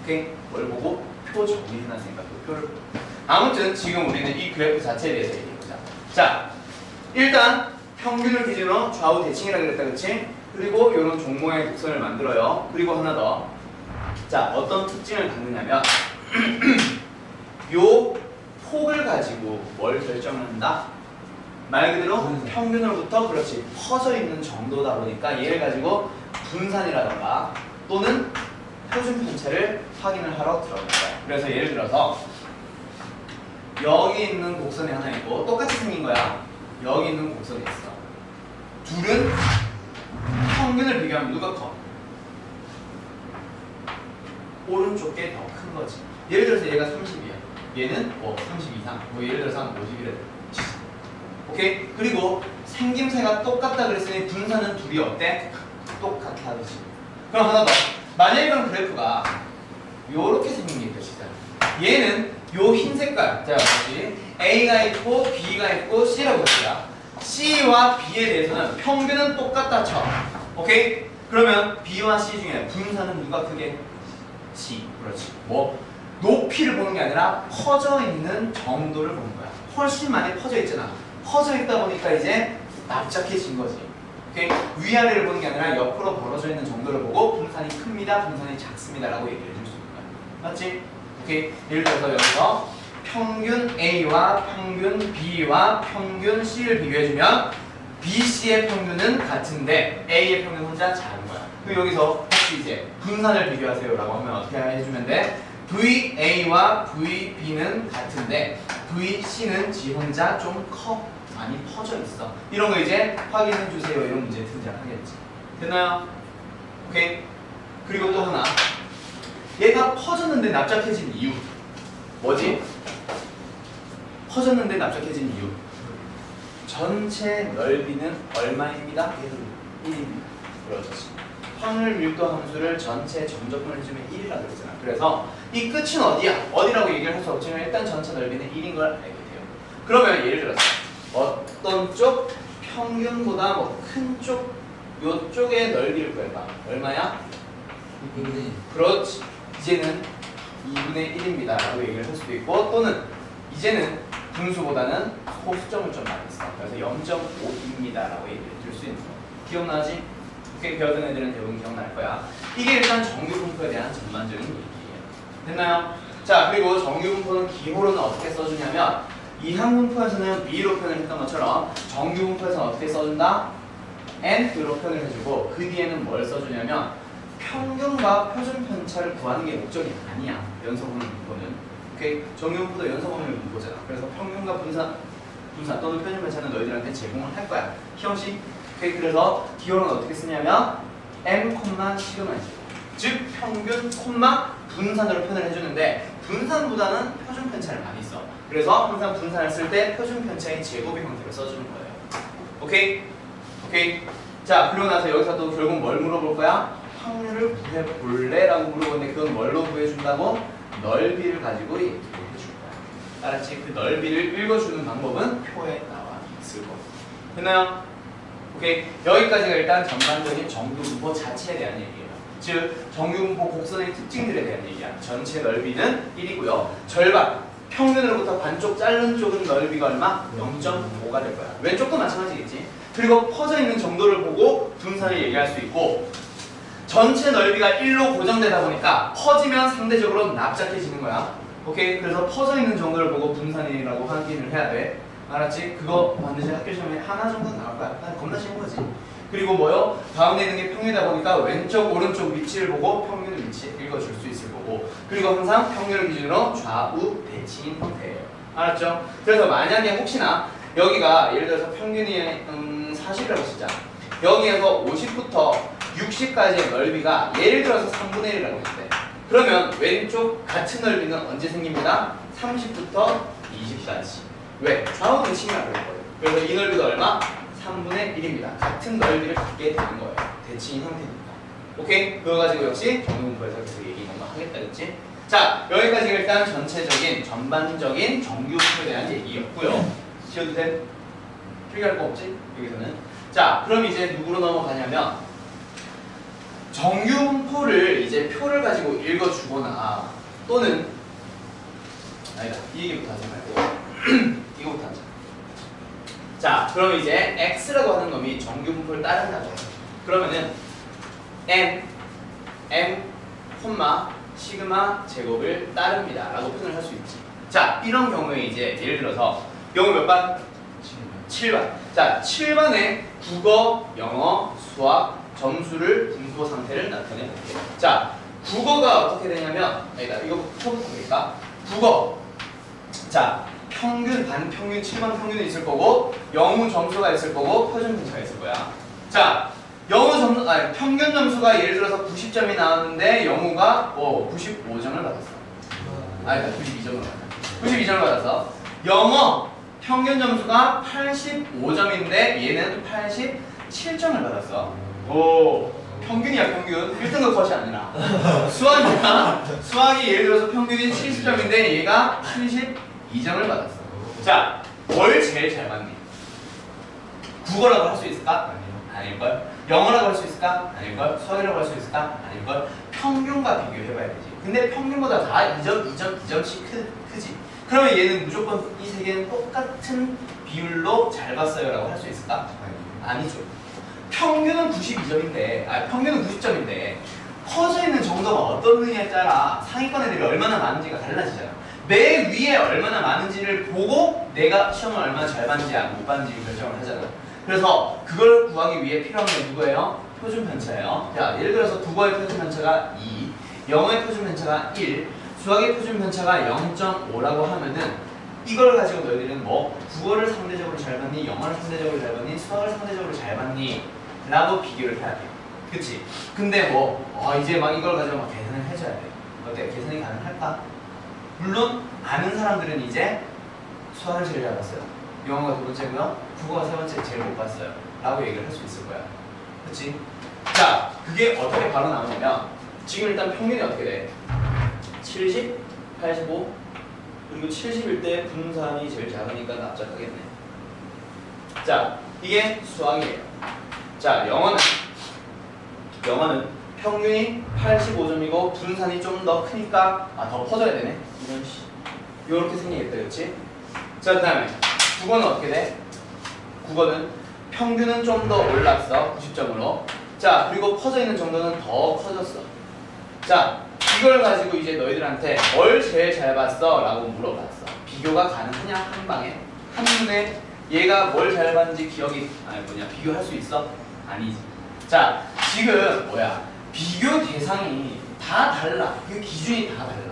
오케이? 뭘 보고? 표 정리해놨으니까 그 표를 보고. 아무튼 지금 우리는 이 그래프 자체에 대해서 얘기해보자. 자, 일단 평균을 기준으로 좌우 대칭이라고 그랬다, 그치? 그리고 이런 종모의 곡선을 만들어요. 그리고 하나 더. 자, 어떤 특징을 갖느냐면 요 폭을 가지고 뭘 결정한다? 말 그대로 평균으로부터 그렇지 퍼져 있는 정도다 보니까 얘를 가지고 분산이라던가 또는 표준 편차를 확인을 하러 들어갈 거야. 그래서 예를 들어서 여기 있는 곡선이 하나 있고 똑같이 생긴 거야. 여기 있는 곡선이 있어. 둘은 평균을 비교하면 누가 커? 오른쪽 게 더 큰 거지. 예를 들어서 얘가 30이야. 얘는 30 이상. 뭐 예를 들어서 한 50이래. 오케이? 그리고 생김새가 똑같다 그랬으니 분산은 둘이 어때? 똑같아, 그치? 그럼 하나 더. 만약 이런 그래프가 요렇게 생긴 게 있다. 얘는 요 흰 색깔. 자, 여기 A가 있고 B가 있고 C라고 볼게요. C와 B에 대해서는 평균은 똑같다 쳐. 오케이? 그러면 B와 C 중에 분산은 누가 크게? C. 그렇지. 뭐 높이를 보는 게 아니라 퍼져 있는 정도를 보는 거야. 훨씬 많이 퍼져 있잖아. 퍼져 있다 보니까 이제 납작해진 거지. 오케이? 위아래를 보는 게 아니라 옆으로 벌어져 있는 정도를 보고 분산이 큽니다, 분산이 작습니다라고 얘기를 해줄 수 있는 거야. 맞지? 오케이? 예를 들어서 여기서 평균 A와 평균 B와 평균 C를 비교해주면 BC의 평균은 같은데 A의 평균 혼자 작은 거야. 그리고 여기서 혹시 이제 분산을 비교하세요라고 하면 어떻게 해주면 돼? VA와 VB는 같은데 VC는 지 혼자 좀 커. 많이 퍼져 있어. 이런 거 이제 확인해 주세요. 이런 문제 등장하겠지. 됐나요? 오케이. 그리고 또 하나. 얘가 퍼졌는데 납작해진 이유. 뭐지? 퍼졌는데 납작해진 이유. 전체 넓이는 얼마입니다? 1입니다. 그렇지. 확률 밀도 함수를 전체 점적분을 해주면 1이라고 그랬잖아. 그래서 이 끝은 어디야? 어디라고 얘기를 할 수 없지만 일단 전체 넓이는 1인 걸 알게 돼요. 그러면 예를 들어서 어떤 쪽 평균보다 뭐 큰 쪽 요쪽의 넓이를 구해봐. 얼마야? 2분의 그렇지. 이제는 2분의 1입니다 라고 얘기를 할 수도 있고 또는 이제는 분수보다는 소수점을 좀 많이 써. 그래서 0.5입니다 라고 얘기를 줄 수 있는 거. 기억나지? 그렇게 배웠던 애들은 대부분 기억날 거야. 이게 일단 정규분포에 대한 전반적인 얘기예요. 됐나요? 자, 그리고 정규분포는 기호로는 어떻게 써주냐면 이항분포에서는 B로 표현을 했던 것처럼 정규분포에서는 어떻게 써준다? N로 표현을 해주고 그 뒤에는 뭘 써주냐면 평균과 표준 편차를 구하는 게 목적이 아니야. 연속분을 분포는. 오케이? 정규분포도 연속분을 분포잖아. 그래서 평균과 분산 또는 표준 편차는 너희들한테 제공을 할 거야. 희영씨? 오케이? 그래서 기호는 어떻게 쓰냐면 M, 시그마지. 즉 평균, 분산으로 표현을 해주는데 분산보다는 표준 편차를 많이 써. 그래서 항상 분산을 쓸 때 표준 편차의 제곱의 형태로 써주는 거예요. 오케이? 오케이? 자, 그러고 나서 여기서 또 결국 뭘 물어볼 거야? 확률을 구해볼래? 라고 물어보는데 그건 뭘로 구해준다고? 넓이를 가지고 얘기를 해줄 거야. 알았지? 그 넓이를 읽어주는 방법은 표에 나와 있을 거고. 됐나요? 오케이? 여기까지가 일단 전반적인 정규분포 자체에 대한 얘기예요. 즉, 정규분포 곡선의 특징들에 대한 얘기야. 전체 넓이는 1이고요. 절반, 평균으로부터 반쪽 자른 쪽은 넓이가 얼마? 0.5가 될 거야. 왼쪽도 마찬가지겠지. 그리고 퍼져 있는 정도를 보고 분산을 얘기할 수 있고 전체 넓이가 1로 고정되다 보니까 퍼지면 상대적으로 납작해지는 거야. 오케이? 그래서 퍼져 있는 정도를 보고 분산이라고 확인을 해야 돼. 알았지? 그거 반드시 학교 시험에 하나 정도는 나올 거야. 겁나 쉬운 거지. 그리고 뭐요? 가운데 있는 게 평균이다 보니까 왼쪽, 오른쪽 위치를 보고 평균 위치 읽어줄 수 있을 거고 그리고 항상 평균을 기준으로 좌우 대칭인 형태예요. 알았죠? 그래서 만약에 혹시나 여기가 예를 들어서 평균이 40이라고 치자. 여기에서 50부터 60까지의 넓이가 예를 들어서 3분의 1이라고 했대. 그러면 왼쪽 같은 넓이는 언제 생깁니다? 30부터 20까지. 왜? 좌우 대칭이라고 했거든요. 그래서 이 넓이가 얼마? 3분의 1입니다. 같은 넓이를 갖게 되는 거예요. 대칭인 형태니까. 오케이? 그거 가지고 역시 정규분포에서 계속 얘기 하겠다, 그치? 자, 여기까지가 일단 전체적인, 전반적인 정규분포에 대한 얘기였고요. 지워도 돼? 필기할 거 없지? 여기서는. 자, 그럼 이제 누구로 넘어가냐면 정규분포를 이제 표를 가지고 읽어주거나 또는 아니다, 이 얘기부터 하지 말고 이거부터 하자. 자, 그럼 이제 x라고 하는 놈이 정규분포를 따른다고. 그러면은 m 시그마 제곱을 따릅니다 라고 표현을 할 수 있지. 자, 이런 경우에 이제 예를 들어서 영어 몇 반? 7반. 자, 7반에 국어, 영어, 수학 점수를 분포 상태를 나타내 볼게요. 자, 국어가 어떻게 되냐면 이거 처음부터 볼까? 국어. 자, 평균, 반평균, 7반 평균이 있을 거고 영어 점수가 있을 거고 표준 편차가 있을 거야. 자, 영어 점수, 평균 점수가 예를 들어서 90점이 나왔는데 영어가 95점을 받았어. 아니다, 92점을 받았어. 92점을 받아서 영어 평균 점수가 85점인데 얘는 87점을 받았어. 오, 평균이야, 평균. 1등급 컷이 아니라. 수학이야. 수학이 예를 들어서 평균이 70점인데 얘가 72점을 받았어. 자, 뭘 제일 잘 받니? 국어라고 할 수 있을까? 아닐걸. 영어라고 할 수 있을까? 아닐걸. 수학이라고 할 수 있을까? 아닐걸. 평균과 비교해봐야 되지. 근데 평균보다 다 2점씩 크지. 그러면 얘는 무조건 이 세 개는 똑같은 비율로 잘 봤어요 라고 할 수 있을까? 아니죠. 평균은 92점인데 평균은 90점인데 퍼져 있는 정도가 어떤 의미에 따라 상위권 애들이 얼마나 많은지가 달라지잖아. 내 위에 얼마나 많은지를 보고 내가 시험을 얼마나 잘 봤는지 못 봤는지 결정을 하잖아. 그래서 그걸 구하기 위해 필요한 게 누구예요? 표준 편차예요. 자, 예를 들어서 국어의 표준 편차가 2, 영어의 표준 편차가 1, 수학의 표준 편차가 0.5라고 하면은 이걸 가지고 너희들은 뭐 국어를 상대적으로 잘 봤니, 영어를 상대적으로 잘 봤니, 수학을 상대적으로 잘 봤니 라고 비교를 해야 돼. 그치? 근데 이제 막 이걸 가지고 막 계산을 해줘야 돼. 어때? 계산이 가능할까? 물론 아는 사람들은 이제 수학을 제일 잘 봤어요, 영어가 두 번째고요, 국어가 세 번째 제일 못 봤어요 라고 얘기를 할 수 있을 거야. 그치? 자, 그게 어떻게 바로 나오냐면 지금 일단 평균이 어떻게 돼? 70, 85 그리고 70일 때 분산이 제일 작으니까 납작하겠네. 자, 이게 수학이에요. 자, 영어는 평균이 85점이고 분산이 좀 더 크니까 더 퍼져야 되네. 이런 씨. 요렇게 생기겠다, 그렇지? 자, 그다음에 국어는 어떻게 돼? 국어는 평균은 좀 더 올랐어, 90점으로. 자, 그리고 퍼져 있는 정도는 더 커졌어. 자, 이걸 가지고 이제 너희들한테 뭘 제일 잘 봤어? 라고 물어봤어. 비교가 가능하냐? 한 방에? 한 문에 얘가 뭘 잘 봤는지 비교할 수 있어? 아니지. 자, 지금 비교 대상이 다 달라. 그 기준이 다 달라.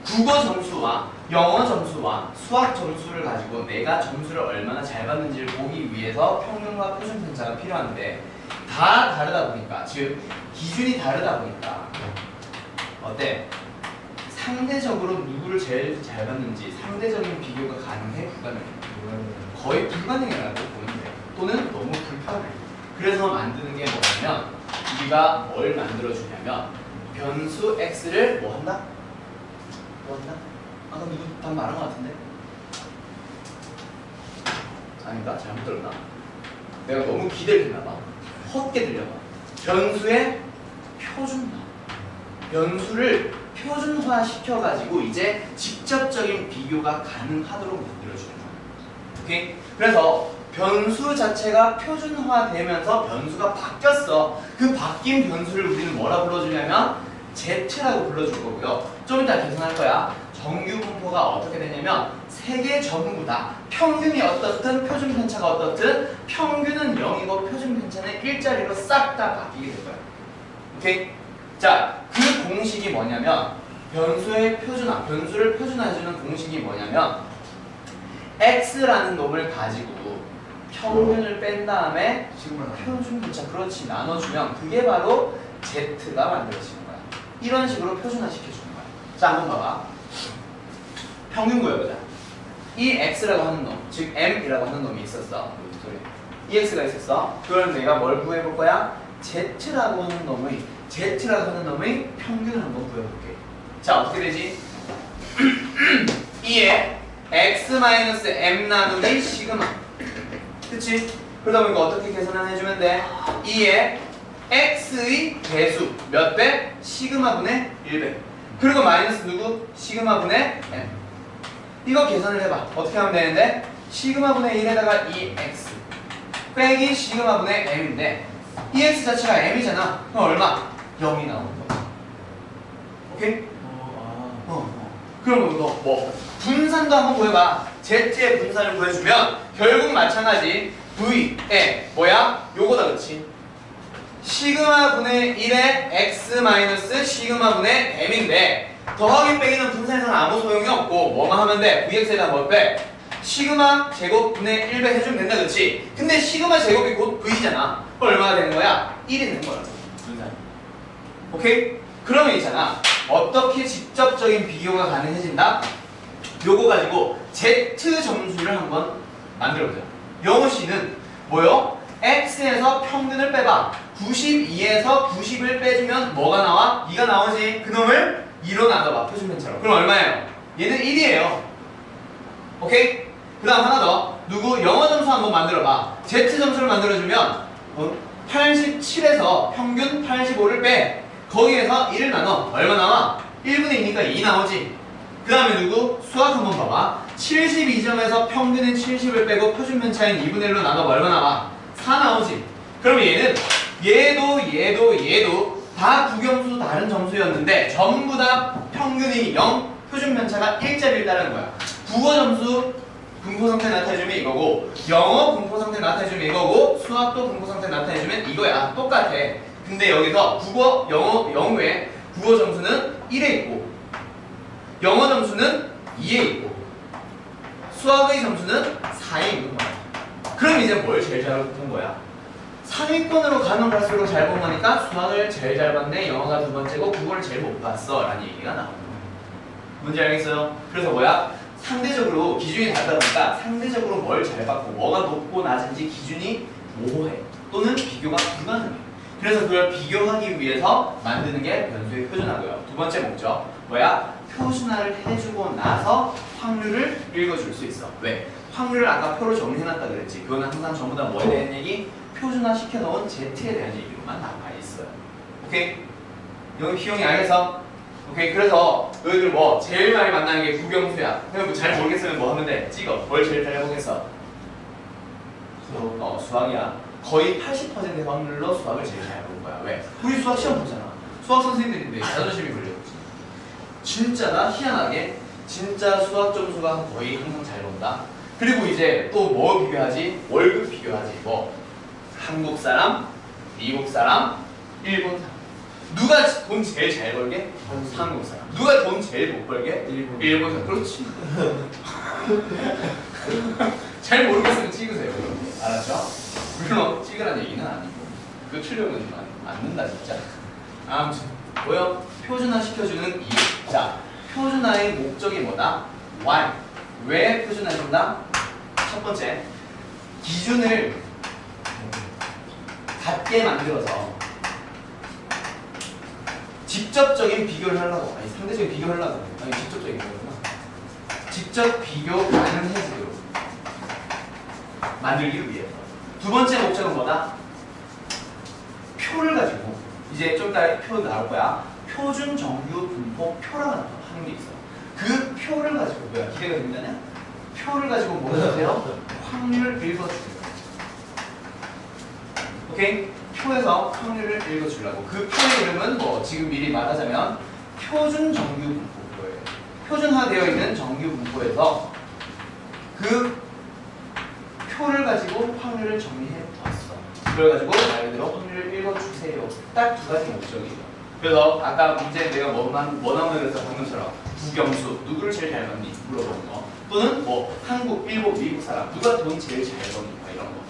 국어 점수와 영어 점수와 수학 점수를 가지고 내가 점수를 얼마나 잘 받는지를 보기 위해서 평균과 표준 편차가 필요한데 다 다르다 보니까, 즉 기준이 다르다 보니까 어때? 상대적으로 누구를 제일 잘 받는지 상대적인 비교가 가능해? 불가능해? 거의 불가능이라고 보면 돼. 또는 너무 불편해. 그래서 만드는 게 뭐냐면 우리가 뭘 만들어주냐면 변수 x를 뭐 한다? 아까 누구 답 말한 것 같은데? 아닌가? 잘못 들었나? 내가 너무 기대를 했나봐. 헛게 들려봐. 변수의 표준화. 변수를 표준화 시켜가지고 이제 직접적인 비교가 가능하도록 만들어주는 거야. 오케이? 그래서 변수 자체가 표준화되면서 변수가 바뀌었어. 그 바뀐 변수를 우리는 뭐라 불러주냐면 Z라고 불러줄 거고요. 좀 이따 계산할 거야. 정규 분포가 어떻게 되냐면 세 개 전부 다 평균이 어떻든 표준 편차가 어떻든 평균은 0이고 표준 편차는 1자리로 싹 다 바뀌게 될 거야. 오케이? 자, 그 공식이 뭐냐면 변수의 표준화, 변수를 표준화해주는 공식이 뭐냐면 x라는 놈을 가지고 평균을 뺀 다음에 표준 편차, 그렇지, 나눠주면 그게 바로 z가 만들어지는 거야. 이런 식으로 표준화 시켜주는 거야. 자, 한번 봐봐. 평균 구해보자. 이 x라고 하는 놈, 즉 m이라고 하는 놈이 있었어. 이 x가 있었어. 그럼 내가 뭘 구해볼 거야? z라고 하는 놈의 평균을 한번 구해볼게. 자, 어떻게 되지? 2에 x-m 나누기 시그마. 그치? 그러다 보니까 어떻게 계산을 해주면 돼? 2의 x의 배수 몇 배? 시그마분의 1배. 그리고 마이너스 누구? 시그마분의 m. 이거 계산을 해봐. 어떻게 하면 되는데? 시그마분의 1에다가 2x 빼기 시그마분의 m인데 이 x 자체가 m이잖아. 그럼 얼마? 0이 나오는 거야. 오케이? 그럼 너 뭐 분산도 한번 구해봐. z의 분산을 구해주면 결국 마찬가지 v에 뭐야? 요거다 그치? 시그마분의 1의 x 마이너스 시그마분의 m인데 더하기 빼기는 분산에서는 아무 소용이 없고 뭐만 하면 돼? vx에다 뭘 빼? 시그마 제곱분의 1배 해주면 된다 그치? 근데 시그마 제곱이 곧 v잖아. 그럼 얼마나 되는 거야? 1이 되는 거야. 분산. 오케이? 그러면 있잖아. 어떻게 직접적인 비교가 가능해진다? 요거 가지고 z 점수를 한번 만들어보자. 영호 씨는 뭐요? x에서 평균을 빼봐. 92에서 90을 빼주면 뭐가 나와? 2가 나오지. 그놈을 2로 나눠봐. 표준편처럼. 그럼 얼마예요? 얘는 1이에요. 오케이? 그 다음 하나 더. 누구? 영어 점수 한번 만들어봐. z 점수를 만들어주면 87에서 평균 85를 빼. 거기에서 1을 나눠. 얼마 나와? 1분의 2니까 2 나오지. 그 다음에 누구? 수학 한번 봐봐. 72점에서 평균인 70을 빼고 표준편차인 2분의 1로 나눠 얼마 나와? 4 나오지. 그러면 얘도 다 구경수 다른 점수였는데 전부 다 평균이 0, 표준편차가 1짜리를 따르는 거야. 국어 점수 분포상태 나타내주면 이거고, 영어 분포상태 나타내주면 이거고, 수학도 분포상태 나타내주면 이거야. 똑같아. 근데 여기서 국어, 영어의 국어 점수는 1에 있고 영어 점수는 2에 있고 수학의 점수는 4에 있는 거야. 그럼 이제 뭘 제일 잘 본 거야? 상위권으로 가면 갈수록 잘 본 거니까 수학을 제일 잘 봤네, 영어가 두 번째고 국어를 제일 못 봤어 라는 얘기가 나오는 거야. 뭔지 알겠어요? 그래서 뭐야? 상대적으로 기준이 다르다 보니까 상대적으로 뭘 잘 봤고 뭐가 높고 낮은지 기준이 모호해 또는 비교가 불가능해. 그래서 그걸 비교하기 위해서 만드는 게 변수의 표준화고요. 두 번째 목적 뭐야? 표준화를 해주고 나서 확률을 읽어줄 수 있어. 왜? 확률을 아까 표로 정리해놨다 그랬지. 그거는 항상 전부 다 뭐에 대한 얘기? 표준화 시켜놓은 Z에 대한 얘기로만 나와 있어요. 오케이? 여기 비용이 알겠어? 오케이? 그래서 너희들 뭐 제일 많이 만나는 게 국영수야. 그냥 잘 모르겠으면 뭐 하면 돼? 찍어. 뭘 제일 잘 해보겠어? 수학이야. 거의 80%의 확률로 수학을 제일 잘 볼 거야. 왜? 우리 수학 시험 보잖아. 수학 선생님들인데 자존심이 걸려있지. 진짜 나 희한하게 진짜 수학 점수가 거의 항상 잘 본다. 그리고 이제 또 뭐 비교하지? 월급 비교하지. 뭐 한국 사람, 미국 사람, 일본 사람. 누가 돈 제일 잘 벌게? 한국 사람. 누가 돈 제일 못 벌게? 일본 사람. 그렇지. 잘 모르겠으면 찍으세요. 알았죠? 물론 찍으라는 얘기는 아니고 그 출력은 맞는다 진짜. 아무튼 뭐요? 표준화 시켜주는 이유. 자, 표준화의 목적이 뭐다? Why? 왜 표준화해준다? 첫 번째, 기준을 같게 만들어서 직접적인 비교를 하려고. 아니 상대적인 비교를 하려고. 아니 직접적인 비교구나. 직접 비교 가능해지도록 만들기 위해서. 두 번째 목적은 뭐다? 표를 가지고 이제 좀 이따 표 나올 거야. 표준 정규 분포 표라는 하는 게 있어. 그 표를 가지고 뭐야? 기대가 됩니다냐? 표를 가지고 뭐 해주세요? 확률을 읽어주세요. 오케이? 표에서 확률을 읽어주려고. 그 표의 이름은 뭐 지금 미리 말하자면 표준 정규 분포표예요. 표준화되어 있는 정규 분포에서 그 표를 가지고 확률을 정리해 봤어. 그걸 가지고 말 그대로 확률을 읽어주세요. 딱 두 가지 목적이에요. 그래서 아까 문제 내가 뭐 나오는 그래서 방금처럼 국영수 누구를 제일 잘 받니? 물어보는 거. 또는 뭐 한국, 일본, 미국 사람 누가 돈 제일 잘 버니? 이런 거.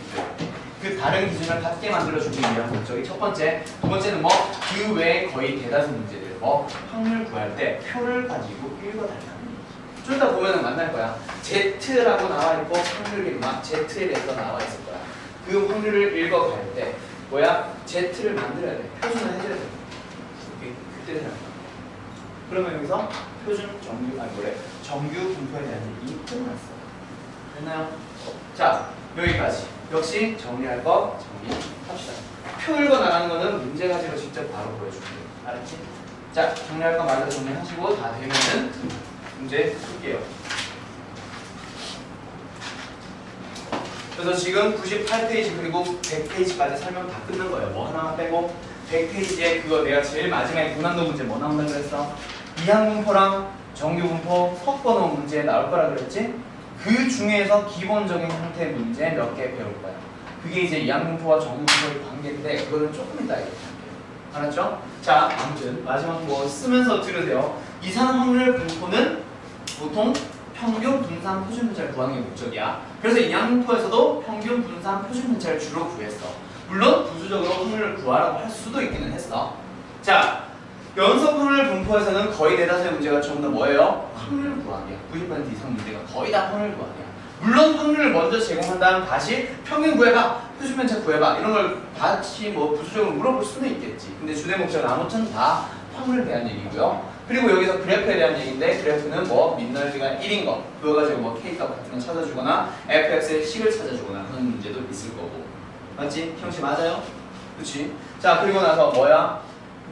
그 다른 기준을 같게 만들어주기 위한 목적이 첫 번째. 두 번째는 뭐 그 외에 거의 대다수 문제들 뭐 확률 구할 때 표를 가지고 읽어달라는 얘기. 좀 이따 보면은 만날 거야. Z라고 나와 있고 확률이 막 Z에 대해서 나와 있을 거야. 그 확률을 읽어갈 때 뭐야? Z를 만들어야 돼. 표준화 해줘야 돼. 그때 생각나. 그러면 여기서 표준 정규 정규 분포에 대한 얘기 끝났어. 됐나요? 자, 여기까지. 역시 정리할 거 정리합시다. 표 읽어 나가는 거는 문제 가지고 직접 바로 보여줄게요. 알았지? 자, 정리할 거 마저 정리하시고 다 되면은 문제 풀게요. 그래서 지금 98페이지 그리고 100페이지까지 설명 다 끝난 거예요. 뭐 하나만 빼고 100페이지에 그거 내가 제일 마지막에 고난도 문제 뭐 나온다 그랬어? 이항분포랑 정규분포 섞어놓은 문제 나올 거라 그랬지? 그 중에서 기본적인 형태 문제 몇 개 배울 거야. 그게 이제 이항분포와 정규분포의 관계인데 그거는 조금 이따 얘기할게요. 알았죠? 자, 아무튼 마지막 뭐 쓰면서 들으세요. 이상 확률 분포는 보통 평균 분산 표준 편차를 구하는 게 목적이야. 그래서 이항분포에서도 평균 분산 표준 편차를 주로 구했어. 물론 부수적으로 확률을 구하라고 할 수도 있기는 했어. 자, 연속 확률 분포에서는 거의 대다수의 문제가 전부 다 뭐예요? 확률 구하기야. 90% 이상 문제가 거의 다 확률 구하기야. 물론 확률을 먼저 제공한 다음 다시 평균 구해봐, 표준 편차 구해봐 이런 걸 다시 뭐 부수적으로 물어볼 수는 있겠지. 근데 주된 목적 나머지는 다 확률에 대한 얘기고요. 그리고 여기서 그래프에 대한 얘기인데 그래프는 뭐 밑넓이가 1인 거 그거 가지고 뭐 K값 같은 거 찾아주거나 fx의 식을 찾아주거나 그런 문제도 있을 거고. 맞지? 형식 맞아요? 그치? 자, 그리고 나서 뭐야?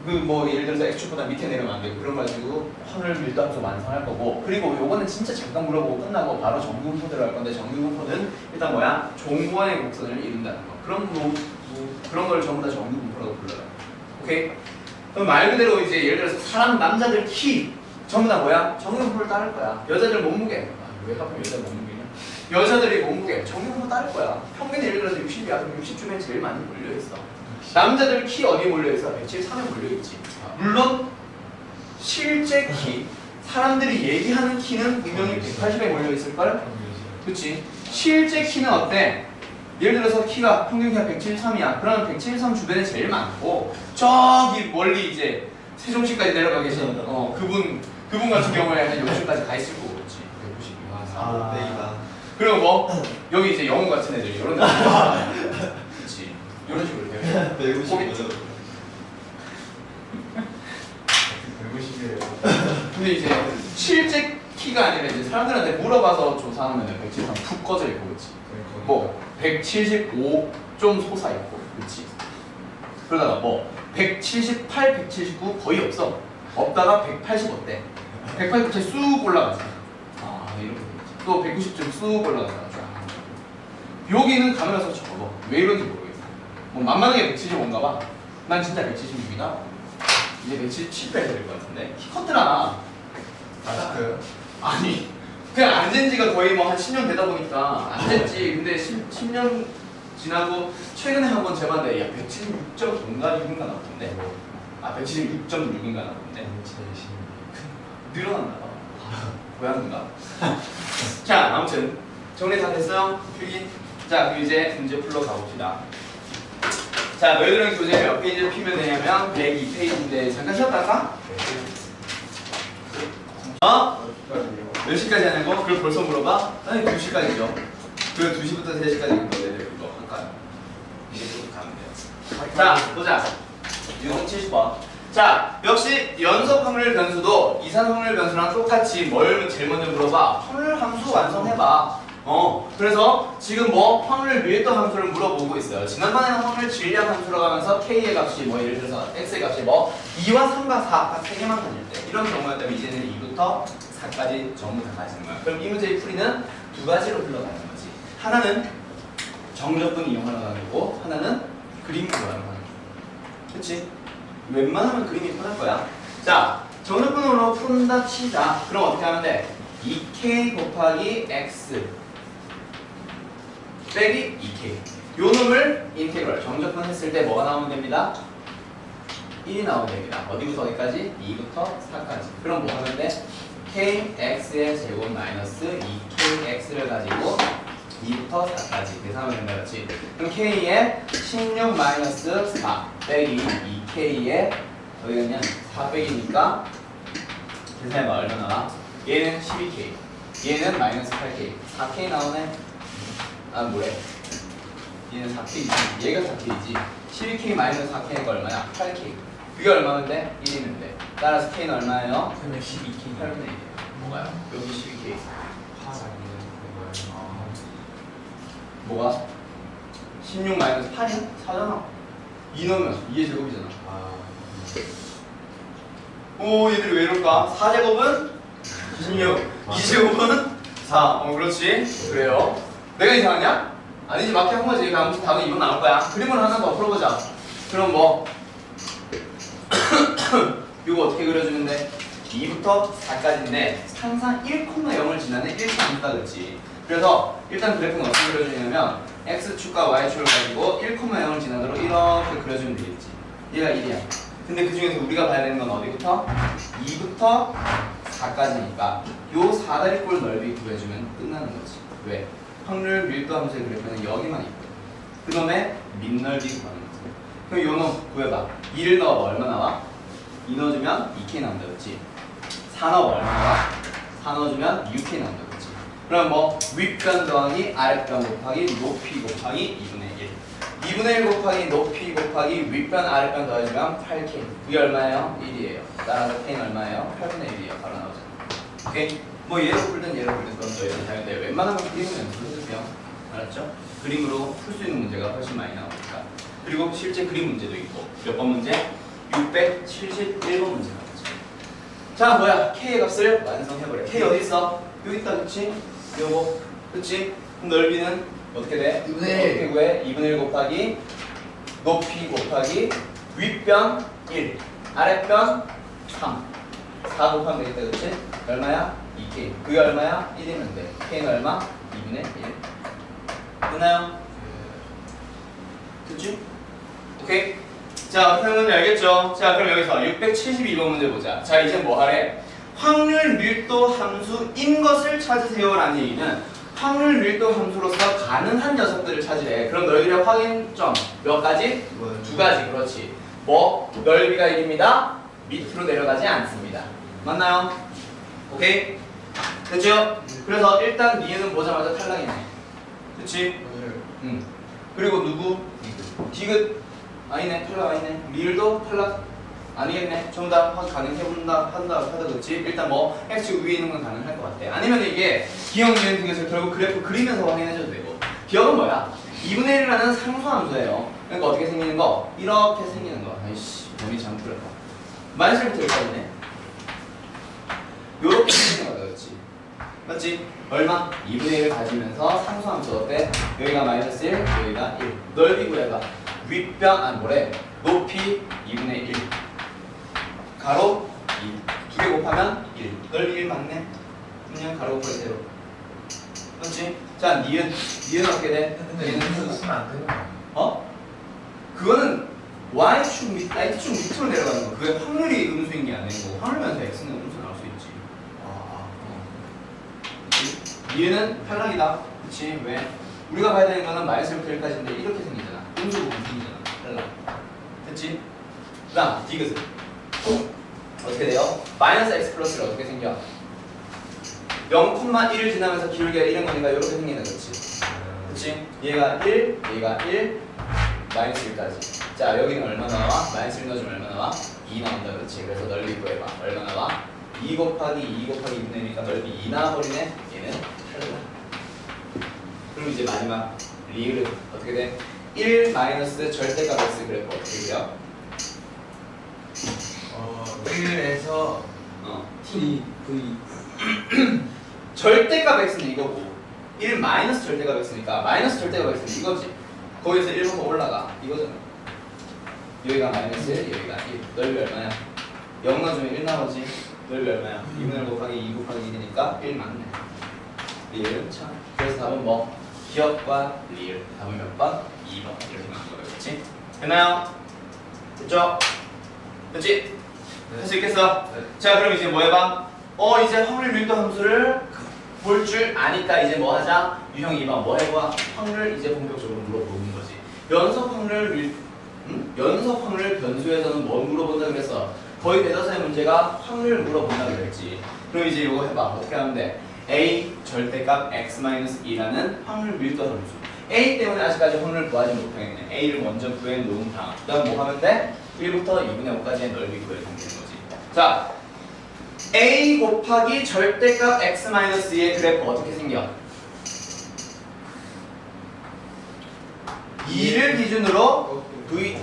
그 뭐 예를 들어서 x축보다 밑에 내려가면 안 되고 그런 거 가지고 확률 밀도함수 완성할 거고. 그리고 요거는 진짜 잠깐 물어보고 끝나고 바로 정규분포 들어갈 건데 정규분포는 일단 뭐야? 종번의 곡선을 이룬다는 거. 그런 걸 전부 다 정규분포라고 불러요. 오케이? 그럼 말 그대로 이제 예를 들어서 사람 남자들 키 전부 다 뭐야? 정규분포를 따를 거야. 여자들 몸무게. 아, 왜 하필 여자 몸무게냐? 여자들이 몸무게 정규분포 따를 거야. 평균이 예를 들어서 60이야. 그럼 60주변에 제일 많이 몰려 있어. 남자들 키 어디에 몰려 있어? 173에 몰려 있지. 물론 실제 키 사람들이 얘기하는 키는 분명히 180에 몰려 있을 걸. 그렇지? 실제 키는 어때? 예를 들어서 키가 평균 키가 173이야. 그러면 173 주변에 제일 많고 저기 멀리 이제 세종시까지 내려가 계신 그분 같은 경우에 한 여기까지 가 있을 거고 그렇지. 190. 아, 땡이다. 그리고 뭐 여기 이제 영웅 같은 애들 이런 애들. 그렇지. 이런 식으로 돼요. 150이죠. 150이에요. 근데 이제 실제 키가 아니라 이제 사람들한테 물어봐서 조사하면 173 푹 꺼져 있고 그렇지. 뭐 175 좀 솟아 있고 그렇지. 그러다가 뭐 178, 179 거의 없어. 없다가 180 어때? 180 갑자기 쑥 올라가서 아 이렇게 되겠지. 또 190점 쑥 올라가서 여기는 가면서 적어. 왜 이런지 모르겠어. 뭐 만만하게 175인가 봐. 난 진짜 176이다. 이제 177 빼야 될 것 같은데 키 컸더라. 아직도요? 아니 그냥 안 된 지가 거의 뭐 한 10년 되다 보니까 안 됐지. 근데 10년 지나고 최근에 한 번 재봤는데 야 176.5인가 6인가 나왔던데. 아 176.6인가 나왔던데. 늘어났나 봐. 고양인가? 자 아무튼 정리 다 됐어요? 필기? 자 그럼 이제 문제 풀러 가봅시다. 자 너희들은 교재 몇 페이지를 피면 되냐면 102페이지인데 잠깐 쉬었다 할까? 몇 시까지 하냐고? 그걸 벌써 물어봐? 아니 2시까지죠. 그 2시부터 3시까지 너네들 그거 할까요? 이제 쭉 가면 돼요. 자 보자. 유형 70번. 자 역시 연속 확률 변수도 이산 확률 변수랑 똑같이 뭘 제일 먼저 물어봐? 확률 함수 완성해봐. 그래서 지금 뭐 확률 밀도 함수를 물어보고 있어요. 지난번에는 확률 질량 함수라고 하면서 K의 값이 뭐 예를 들어서 X의 값이 뭐 2와 3과 4, 딱 3개만 다닐 때 이런 경우였다면 이제는 2부터 4까지 전부 다 가지는 거야. 그럼 이 문제의 풀이는 두 가지로 흘러가는 거지. 하나는 정적분 이용하는 거고 하나는 그림 구하는 거야. 그치? 웬만하면 그림이 편할 거야. 자, 정적분으로 푼다 치자. 그럼 어떻게 하면 돼? 2K 곱하기 X 빼기 2K 요 놈을 인테그럴 정적분 했을 때 뭐가 나오면 됩니다? 1이 나오면 됩니다. 어디부터 어디까지? 2부터 4까지. 그럼 뭐 하면 돼? KX의 제곱 마이너스 2KX를 가지고 2부터 4까지 계산하면 된다 그렇지? 그럼 K에 16 마이너스 4 빼기 2K에 여기는 4 빼기니까 계산해봐 얼마 나와? 얘는 12K 얘는 마이너스 8K 4K 나오네. 아 뭐래? 얘는 4K이지 얘가 4K이지 12K 마이너스 4K가 얼마야? 8K 그게 얼마면 돼? 1이면 돼. 따라서 K는 얼마예요? 12K 8분의 1이에요. 뭐가요? 여기 12K. 파 아니면 뭐가? 16 마이너스 8이야? 4잖아. 2 넣으면 2의 제곱이잖아. 오, 얘들이 왜 이럴까? 4제곱은 16, 2제곱은 4. 그렇지. 그래요. 내가 이상하냐? 아니지, 맞게 한 거지. 아무튼 답은 2번 나올 거야. 그림을 하나 더 풀어보자. 그럼 뭐? 이거 어떻게 그려주면 돼? 2부터 4까지인데 항상 1,0을 지나는 1차 안다 그랬지. 그래서 일단 그래프는 어떻게 그려주냐면 x축과 y축을 가지고 1,0을 지나도록 이렇게 그려주면 되겠지. 얘가 1이야. 근데 그 중에서 우리가 봐야 되는 건 어디부터? 2부터 4까지니까 요 사다리꼴 넓이 구해주면 끝나는 거지. 왜? 확률 밀도 함수의 그래프는 여기만 있거든. 그놈의 밑넓이 구하는 거지. 그럼 요 놈 구해봐. 2를 넣어봐. 얼마 나와? 2 넣어주면 2K 나온다 그렇지? 4 넣어봐. 얼마 나와? 4 넣어주면 6K 나온다 그렇지? 그럼 뭐 윗변 더하기 아랫변 곱하기 높이 곱하기 2분의 1 2분의 1 곱하기 높이 곱하기 윗변 아랫변 더해주면 8K. 그게 얼마예요? 1이에요. 따라서 K는 얼마예요? 8분의 1이에요. 바로 나오잖아. 오케이? 뭐 얘로 풀든 얘로 풀든 그건 저희는 자유인데 웬만하면 그림을 연습해주세요. 알았죠? 그림으로 풀 수 있는 문제가 훨씬 많이 나오니까. 그리고 실제 그림 문제도 있고. 몇 번 문제? 671번 문제 나오지. 자, 뭐야? K의 값을 완성해버려. K 어디 있어? 여기 있다, 그치? 요거, 그치? 그럼 넓이는 어떻게 돼? 2분의 1. 어떻게 구해? 2분의 1 곱하기 높이 곱하기 윗변 1, 아랫변 3. 4 곱하면 되겠다, 그치? 얼마야? 2K. 그게 얼마야? 1이면 돼. K는 얼마? 2분의 1. 됐나요? 됐지? 오케이? 자, 표현은 알겠죠? 자, 그럼 여기서 672번 문제 보자. 자, 이제 뭐 하래? 확률 밀도 함수인 것을 찾으세요 라는 얘기는 확률 밀도 함수로서 가능한 녀석들을 찾으래. 그럼 넓이의 확인점 몇 가지? 두 가지. 그렇지. 뭐? 넓이가 1입니다. 밑으로 내려가지 않습니다. 맞나요? 오케이? 됐죠? 그래서 일단 니은 보자마자 탈락이네. 그치? 응. 그리고 누구? 디귿. 아니네. 탈락 아니네. 리을도 탈락 아니겠네. 전부 다 한다 그렇지. 일단 뭐 x축 위에 있는 건 가능할 것 같아. 아니면 이게 기억 니은 등에서 결국 그래프 그리면서 확인해줘도 되고. 기억은 뭐야? 2분의 1이라는 상수함수예요. 그러니까 어떻게 생기는 거? 이렇게 생기는 거. 아이씨, 몸이 잘못 그렸다. 마이너스 1부터 여기까지네. 요렇게 생기는 거다, 그렇지? 맞지? 얼마? 2분의 1을 가지면서 상수함수 어때? 여기가 마이너스 1, 여기가 1. 넓이 구해봐. 윗변, 뭐래? 높이 2분의 1. 가로 2. 2개 곱하면 1. 넓이 1 맞네? 그냥 가로 곱하기 0. 그렇지? 자, 니은 어떻게 돼? 근데 이거 쓰면 안 되는 거야. 어? 그거는 y축 밑, x축 밑으로 내려가는 거. 그게 확률이 음수인 게 아니고 확률면서 x는 음수 나올 수 있지. 얘는 탈락이다. 그치? 왜? 우리가 봐야 되는 거는 마이너스 1부터 1까지인데 이렇게 생기잖아. 음수 부분 생기잖아. 탈락. 됐지? 그 다음 디귿은 어떻게 돼요? 마이너스 x 플러스를 어떻게 생겨? 0,1을 지나면서 기울기가 1인 거니까 이렇게 생기는 거지. 그치? 얘가 1, 얘가 1, 마이너스 1까지. 자, 여기는 얼마 나와? 마이너스 1 넣어주면 얼마 나와? 2 나온다. 그렇지? 그래서 넓이 구해봐. 얼마 나와? 2 곱하기 2 곱하기 2분의 1이니까 넓이 2 나와버리네? 얘는 탈락. 그럼 이제 마지막 리을은 어떻게 돼? 1 마이너스 절대값 x 그래프 어떻게 돼요? 1에서 T, V. 절대값 x는 이거고 1 마이너스 절대값 x니까 마이너스 절대값 x는 이거지. 거기서 1부터 올라가 이거잖아. 여기가 마이너스 1, 여기가 1. 넓이 얼마야? 0 넣어주면 1 나오지. 넓이 얼마야? 2분의 1 곱하기 2 곱하기 1이니까 1 맞네. 리을 참. 그래서 답은 뭐? 기억과 리을. 답은 몇 번? 2번. 이렇게 나온 거예요. 그렇지? 됐나요? 됐죠? 됐지? 할 수 있겠어? 네. 자, 그럼 이제 뭐 해봐? 이제 확률 밀도 함수를 볼 줄 아니까 이제 뭐 하자? 유형 2번 뭐 해봐? 확률 이제 본격적으로 물어보는 거지. 연속 확률 변수에서는 뭘 물어본다 그랬어? 거의 대다수의 문제가 확률 물어본다 그랬지. 그럼 이제 이거 해봐. 어떻게 하면 돼? A 절대값 x-2라는 확률 밀도 함수. A 때문에 아직까지 확률 구하지 못하겠네. A를 먼저 구해놓은 다음 뭐 하면 돼? 1부터 2분의 5까지의 넓이 구해주면 되는 거지. 자, a 곱하기 절대값 x-2의 그래프 어떻게 생겨? 2를 기준으로 v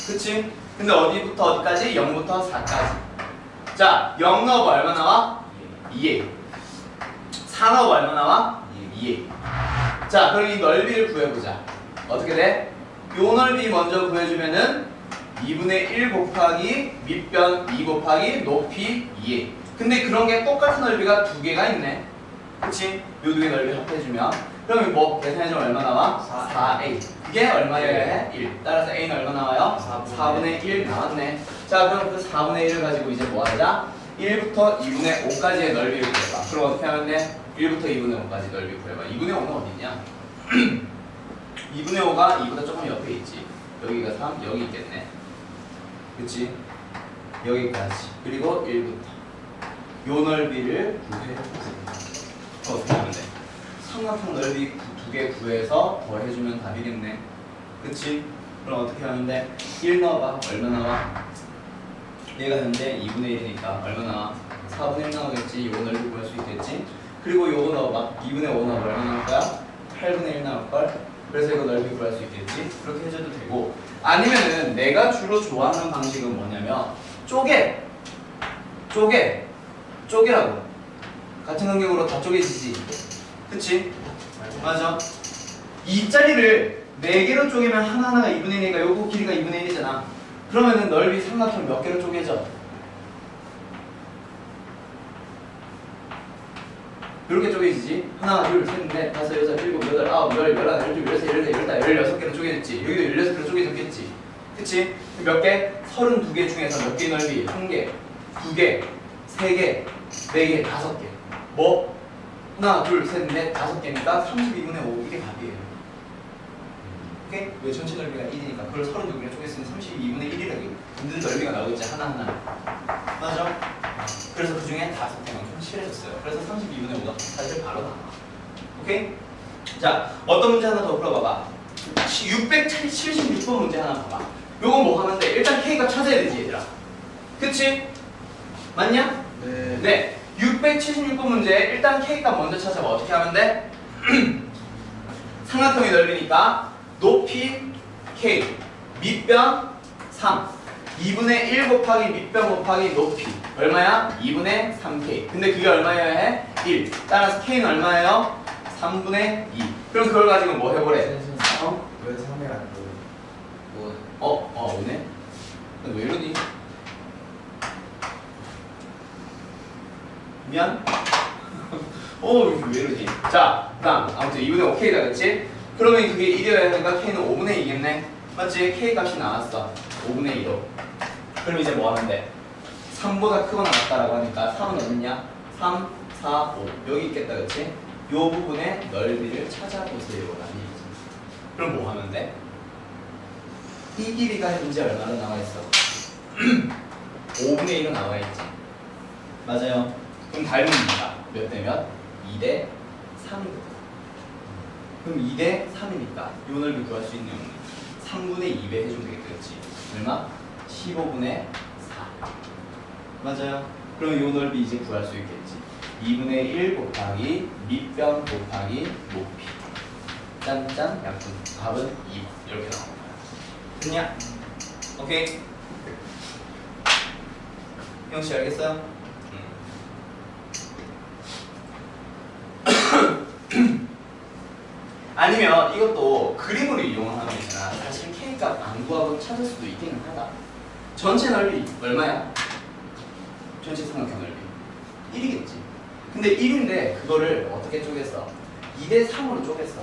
그치? 근데 어디부터 어디까지? 0부터 4까지. 자, 0 넣어봐 얼마 나와? 2a. 4 넣어봐 얼마 나와? 2a. 자, 그럼 이 넓이를 구해보자. 어떻게 돼? 요 넓이 먼저 구해주면은 2분의 1 곱하기 밑변 2 곱하기 높이 2a. 근데 그런 게 똑같은 넓이가 두 개가 있네. 그치? 요 두 개 넓이 합해주면 그러면 뭐 계산해주면 얼마 나와? 4a. 그게 얼마여야 해? 1. 따라서 a는 얼마 나와요? 4분의 1 나왔네. 자, 그럼 그 4분의 1을 가지고 이제 뭐 하자? 1부터 2분의 5까지의 넓이를 구해봐. 그럼 어떻게 하면 돼? 1부터 2분의 5까지 넓이 구해봐. 2분의 5는 어디 있냐? 2분의 5가 2보다 조금 옆에 있지. 여기가 3, 여기 있겠네. 그치? 여기까지. 그리고 1부터. 요 넓이를 구해주세요. 어떻게 하면 돼? 삼각형 넓이 두 개 구해서 더해주면 답이겠네. 그치? 그럼 어떻게 하면 돼? 1 넣어봐. 얼마 나와? 얘가 현재 2분의 1이니까 얼마 나와? 4분의 1 나오겠지. 요 넓이 구할 수 있겠지? 그리고 요거 넣어봐. 2분의 5 넣어봐. 얼마 나올 거야? 8분의 1 나올걸? 그래서 이거 넓이 구할 수 있겠지? 그렇게 해줘도 되고, 아니면은 내가 주로 좋아하는 방식은 뭐냐면 쪼개라고. 같은 간격으로 다 쪼개지지. 그치? 맞아. 2짜리를 4개로 쪼개면 하나하나가 2분의 1이니까 요거 길이가 2분의 1이잖아. 그러면은 넓이 삼각형 몇 개로 쪼개져? 이렇게 쪼개지지. 하나, 둘, 셋, 넷, 다섯, 여섯, 일곱, 여덟, 아홉, 열, 열하나, 열둘, 열세, 열네, 열다, 16개로 쪼개졌지. 여기도 16개로 쪼개졌겠지. 그치? 몇 개? 32개 중에서 몇 개 넓이? 1개, 2개, 3개, 4개, 5개. 뭐? 하나, 둘, 셋, 넷, 5개니까 32분의 5. 이게 답이에요. 오케이? 왜 전체 넓이가 1이니까 그걸 32개로 쪼갰으면 32분의 1이라고 있는 넓이가 나오겠지. 하나하나. 맞아? 그래서 그 중에 5개만큼 칠해줬어요. 그래서 32분의 5가 사실 바로 나와. 오케이? 자, 어떤 문제 하나 더 풀어봐봐. 676번 문제 하나 봐봐. 요건 뭐 하면 돼? 일단 K값 찾아야 되지, 얘들아. 그치? 맞냐? 네. 네. 676번 문제 일단 K값 먼저 찾아봐. 어떻게 하면 돼? 삼각형이 넓이니까 높이 K, 밑변 3, 2분의 1 곱하기 밑변 곱하기 높이 얼마야? 2분의 3K. 근데 그게 얼마여야 해? 1. 따라서 K는 얼마예요? 3분의 2. 그럼 그걸 가지고 뭐 해보래? 어? 왜 3이 안 돼? 오네? 왜 이러니? 미안? 왜 이러지? 자, 그 다음 아무튼 2분의 5K가 됐지? 그러면 그게 1이어야 하니까 K는 5분의 2겠네? 맞지? K 값이 나왔어. 5분의 2로. 그럼 이제 뭐 하면 돼? 3보다 크거나 같다라고 하니까 3은 어딨냐? 3, 4, 5 여기 있겠다, 그치? 요 부분의 넓이를 찾아보세요 라는 얘기죠. 그럼 뭐 하면 돼? 이 길이가 현재 얼마나 나와있어? 5분의 1로 나와있지. 맞아요. 그럼 닮은 이가 몇 대 몇? 2대 3이거든. 그럼 2대 3이니까 요 넓이 구할 수 있는 용이 3분의 2배 해주면 되겠지. 얼마? 15분의 4. 맞아요. 그럼 요 넓이 이제 구할 수 있겠지. 2분의 1 곱하기 밑변 곱하기 높이. 짠짠 약분. 답은 2번. 이렇게 나온 거야. 됐냐? 오케이. 형씨 알겠어요? 아니면 이것도 그림으로 이용하면 있잖아. 사실 K값 안 구하고 찾을 수도 있기는 하다. 전체 넓이 얼마야? 전체 삼각형 넓이 1이겠지. 근데 1인데 그거를 어떻게 쪼갰어? 2대 3으로 쪼갰어.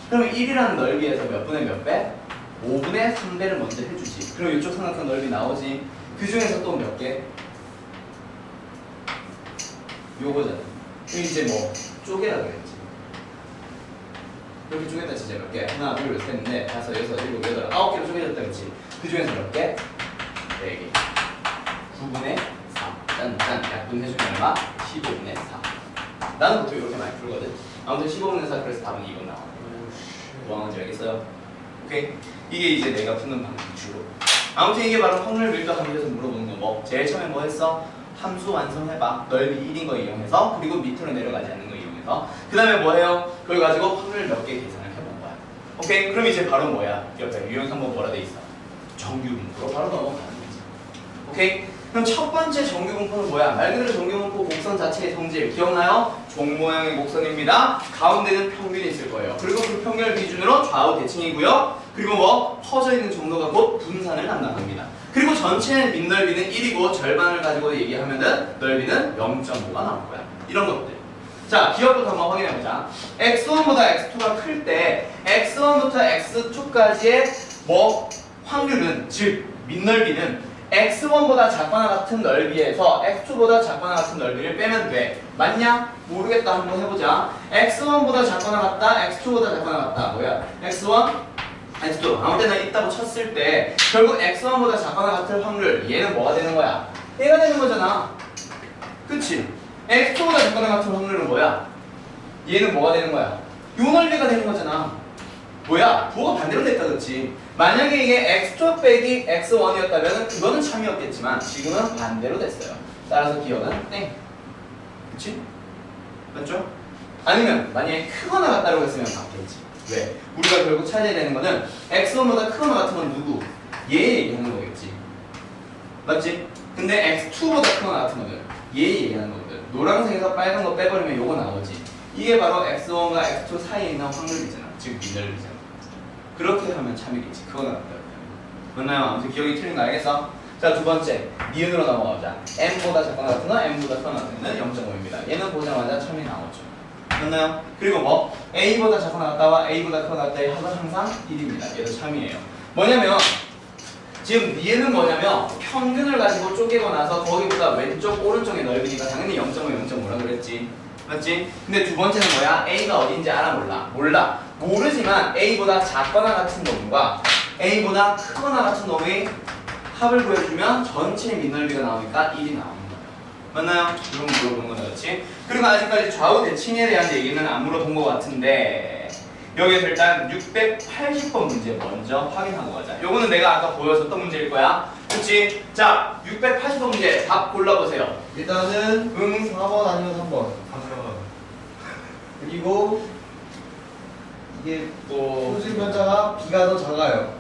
그러면 1이라는 넓이에서 몇 분의 몇 배? 5분의 3배를 먼저 해주지. 그럼 이쪽 삼각형 넓이 나오지. 그 중에서 또 몇 개? 요거잖아. 그럼 이제 뭐 쪼개라 그랬지. 이렇게 쪼개다 진짜 몇 개? 하나, 둘, 셋, 넷, 다섯, 여섯, 일곱, 여덟, 9개로 쪼개졌다 그치? 그 중에서 몇 개? 4개. 9분의 4. 짠짠. 약분 해주면 얼마? 15분의 4. 나는 보통 이렇게 많이 풀거든. 아무튼 15분의 4 그래서 답은 2번 나와. 뭐 하는지 알겠어요? 오케이? 이게 이제 내가 푸는 방식 주로. 아무튼 이게 바로 확률 밀도 합의에서 물어보는 거 뭐? 제일 처음에 뭐 했어? 함수 완성해봐. 넓이 1인 거 이용해서. 그리고 밑으로 내려가지 않는 거 이용해서. 그 다음에 뭐 해요? 그걸 가지고 확률 몇 개 계산을 해본 거야. 오케이? 그럼 이제 바로 뭐야? 옆에 유형 3번 뭐라 돼 있어? 정규분포로 바로 넘어가는 거지. 오케이? 그럼 첫 번째 정규분포는 뭐야? 말 그대로 정규분포 곡선 자체의 성질 기억나요? 종 모양의 곡선입니다. 가운데는 평균이 있을 거예요. 그리고 그 평균을 기준으로 좌우 대칭이고요. 그리고 뭐 퍼져 있는 정도가 곧 분산을 담당합니다. 그리고 전체 밑넓이는 1이고 절반을 가지고 얘기하면은 넓이는 0.5가 나올 거야. 이런 것들. 자, 기억부터 한번 확인해보자. x1보다 x2가 클 때 x1부터 x2까지의 뭐 확률은, 즉 밑넓이는 x1보다 작거나 같은 넓이에서 x2보다 작거나 같은 넓이를 빼면 돼. 맞냐? 모르겠다. 한번 해보자. x1보다 작거나 같다, x2보다 작거나 같다. 뭐야? x1, x2 아무 때나 있다고 쳤을 때 결국 x1보다 작거나 같을 확률, 얘는 뭐가 되는 거야? 얘가 되는 거잖아. 그치? x2보다 작거나 같은 확률은 뭐야? 얘는 뭐가 되는 거야? 요 넓이가 되는 거잖아. 뭐야? 부호가 반대로 됐다, 그렇지? 만약에 이게 x2 빼기 x1이었다면 그거는 참이었겠지만 지금은 반대로 됐어요. 따라서 기억은 땡. 그치? 맞죠? 아니면 만약에 크거나 같다고 했으면 바뀌었지. 왜? 우리가 결국 찾아야 되는 거는 x1보다 크거나 같은 건 누구? 얘 얘기하는 거겠지. 맞지? 근데 x2보다 크거나 같은 거는 얘 얘기하는 거거든. 노란색에서 빨간 거 빼버리면 요거 나오지. 이게 바로 x1과 x2 사이에 있는 확률이잖아. 즉 미널이잖아. 그렇게 하면 참이겠지. 그거는 안 돼요. 맞나요? 아무튼 기억이 틀린 거 알겠어? 자, 두 번째 니은으로 넘어가자. m보다 작거나 같은 거, m보다 크거나 같은 거는 0.5입니다. 얘는 보자마자 참이 나오죠. 맞나요? 그리고 뭐 a보다 작거나 같다와 a보다 크거나 같다의 합은 항상 1입니다. 얘도 참이에요. 뭐냐면 지금 니은은 뭐냐면 평균을 가지고 쪼개고 나서 거기보다 왼쪽 오른쪽의 넓이니까 당연히 0.5, 0.5라 그랬지. 맞지? 근데 두 번째는 뭐야? a가 어딘지 알아? 몰라. 모르지만 a보다 작거나 같은 놈과 a보다 크거나 같은 놈의 합을 구해주면 전체 밑넓이가 나오니까 1이 나오는 거예요. 맞나요? 이런 거 물어본 거다, 그렇지? 그리고 아직까지 좌우 대칭에 대한 얘기는 안 물어본 것 같은데 여기에서 일단 680번 문제 먼저 확인하고 가자. 요거는 내가 아까 보여줬던 문제일 거야. 그치? 자, 680번 문제 답 골라보세요. 일단은 4번 아니면 3번. 3번. 그리고 이게 또 소질 변자가 b가 더 작아요.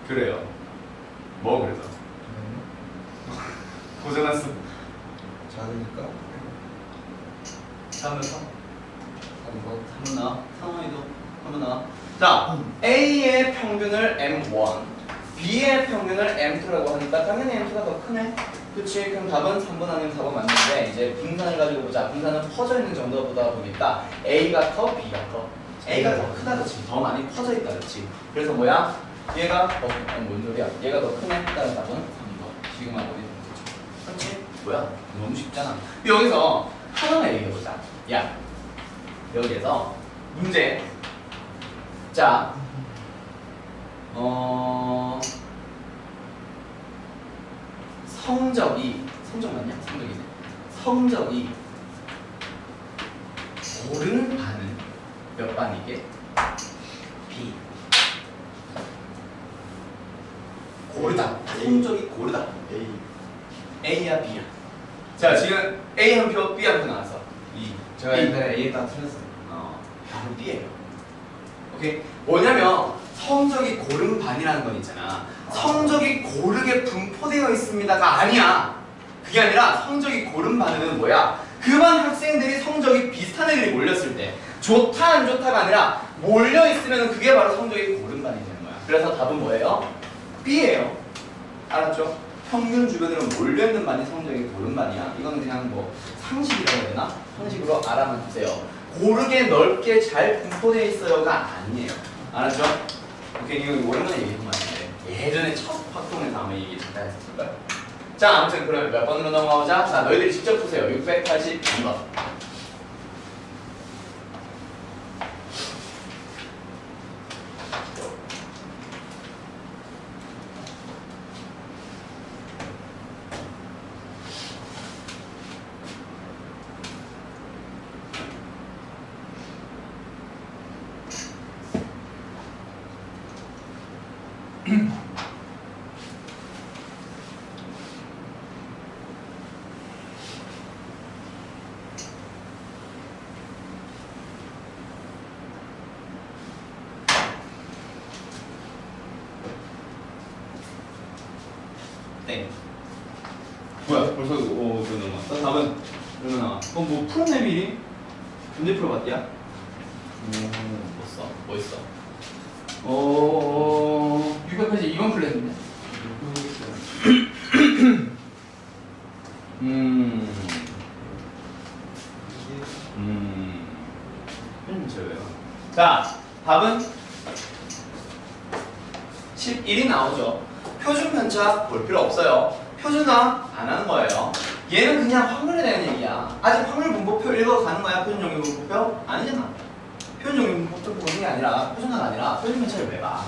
그래요. 뭐 그래서? 고생했어. 작으니까 3번 3. 한번 나와. 상황이도 한번 나와. 자, A의 평균을 M1, B의 평균을 M2라고 하니까 당연히 M2가 더 크네. 그치? 그럼 답은 3번 아니면 4번 맞는데 이제 분산을 가지고 보자. 분산은 퍼져 있는 정도보다 보니까 A가 커, B가 커. A가 더 크다, 그치? 더 많이 퍼져 있다, 그치? 그래서 뭐야? 얘가 뭔 소리야? 얘가 더 크네. 따라서 답은 3번. 지금 하고 있는 거죠. 그렇지? 뭐야? 너무 쉽잖아. 여기서 하나만 얘기해보자. 야, 여기에서 문제. 자, 성적 맞냐? 성적이지. 성적이 고른 반은 몇 반이게? B. 고르다. 성적이 고르다. A. A야 B야. 자, 지금 A 한 표, B 한 표 나왔어. 제가 B. 옛날에 A에다 틀렸어요. 바로 B예요. 오케이? 뭐냐면 성적이 고른 반이라는 건 있잖아. 성적이 고르게 분포되어 있습니다가 아니야. 그게 아니라 성적이 고른 반은 뭐야? 그 반 학생들이 성적이 비슷한 애들이 몰렸을 때 좋다 안 좋다가 아니라 몰려 있으면 그게 바로 성적이 고른 반이 되는 거야. 그래서 답은 뭐예요? B예요. 알았죠? 평균 주변으로 몰려있는 반이 성적이 고른 반이야. 이건 그냥 뭐 상식이라고 해야 되나? 상식으로 알아만 주세요. 고르게 넓게 잘 분포되어 있어요가 아니에요. 알았죠? 오케이, 이거 오랜만에 얘기한 거 같은데 예전에 첫 확동에서 아마 얘기 잠깐 했었을까요? 자, 아무튼 그러면 몇 번으로 넘어가보자. 자, 너희들이 직접 푸세요. 682번. 답은 얼마 나와? 그럼 뭐 풀었네 미리? 문제 풀어봤디야? 멋있어. 멋있어. 600페이지 2번 풀렸는데. 제외요. 자, 답은 11이 나오죠. 표준 편차 볼 필요 없어요. 표준화 안 하는 거예요. 얘는 그냥 확률에 대한 얘기야. 아직 확률 분포표 읽어가는 거야. 표준 정규 분포표? 아니잖아. 표준 정규 분포표 보는 게 아니라 표준화가 아니라 표준 편차를 왜 봐?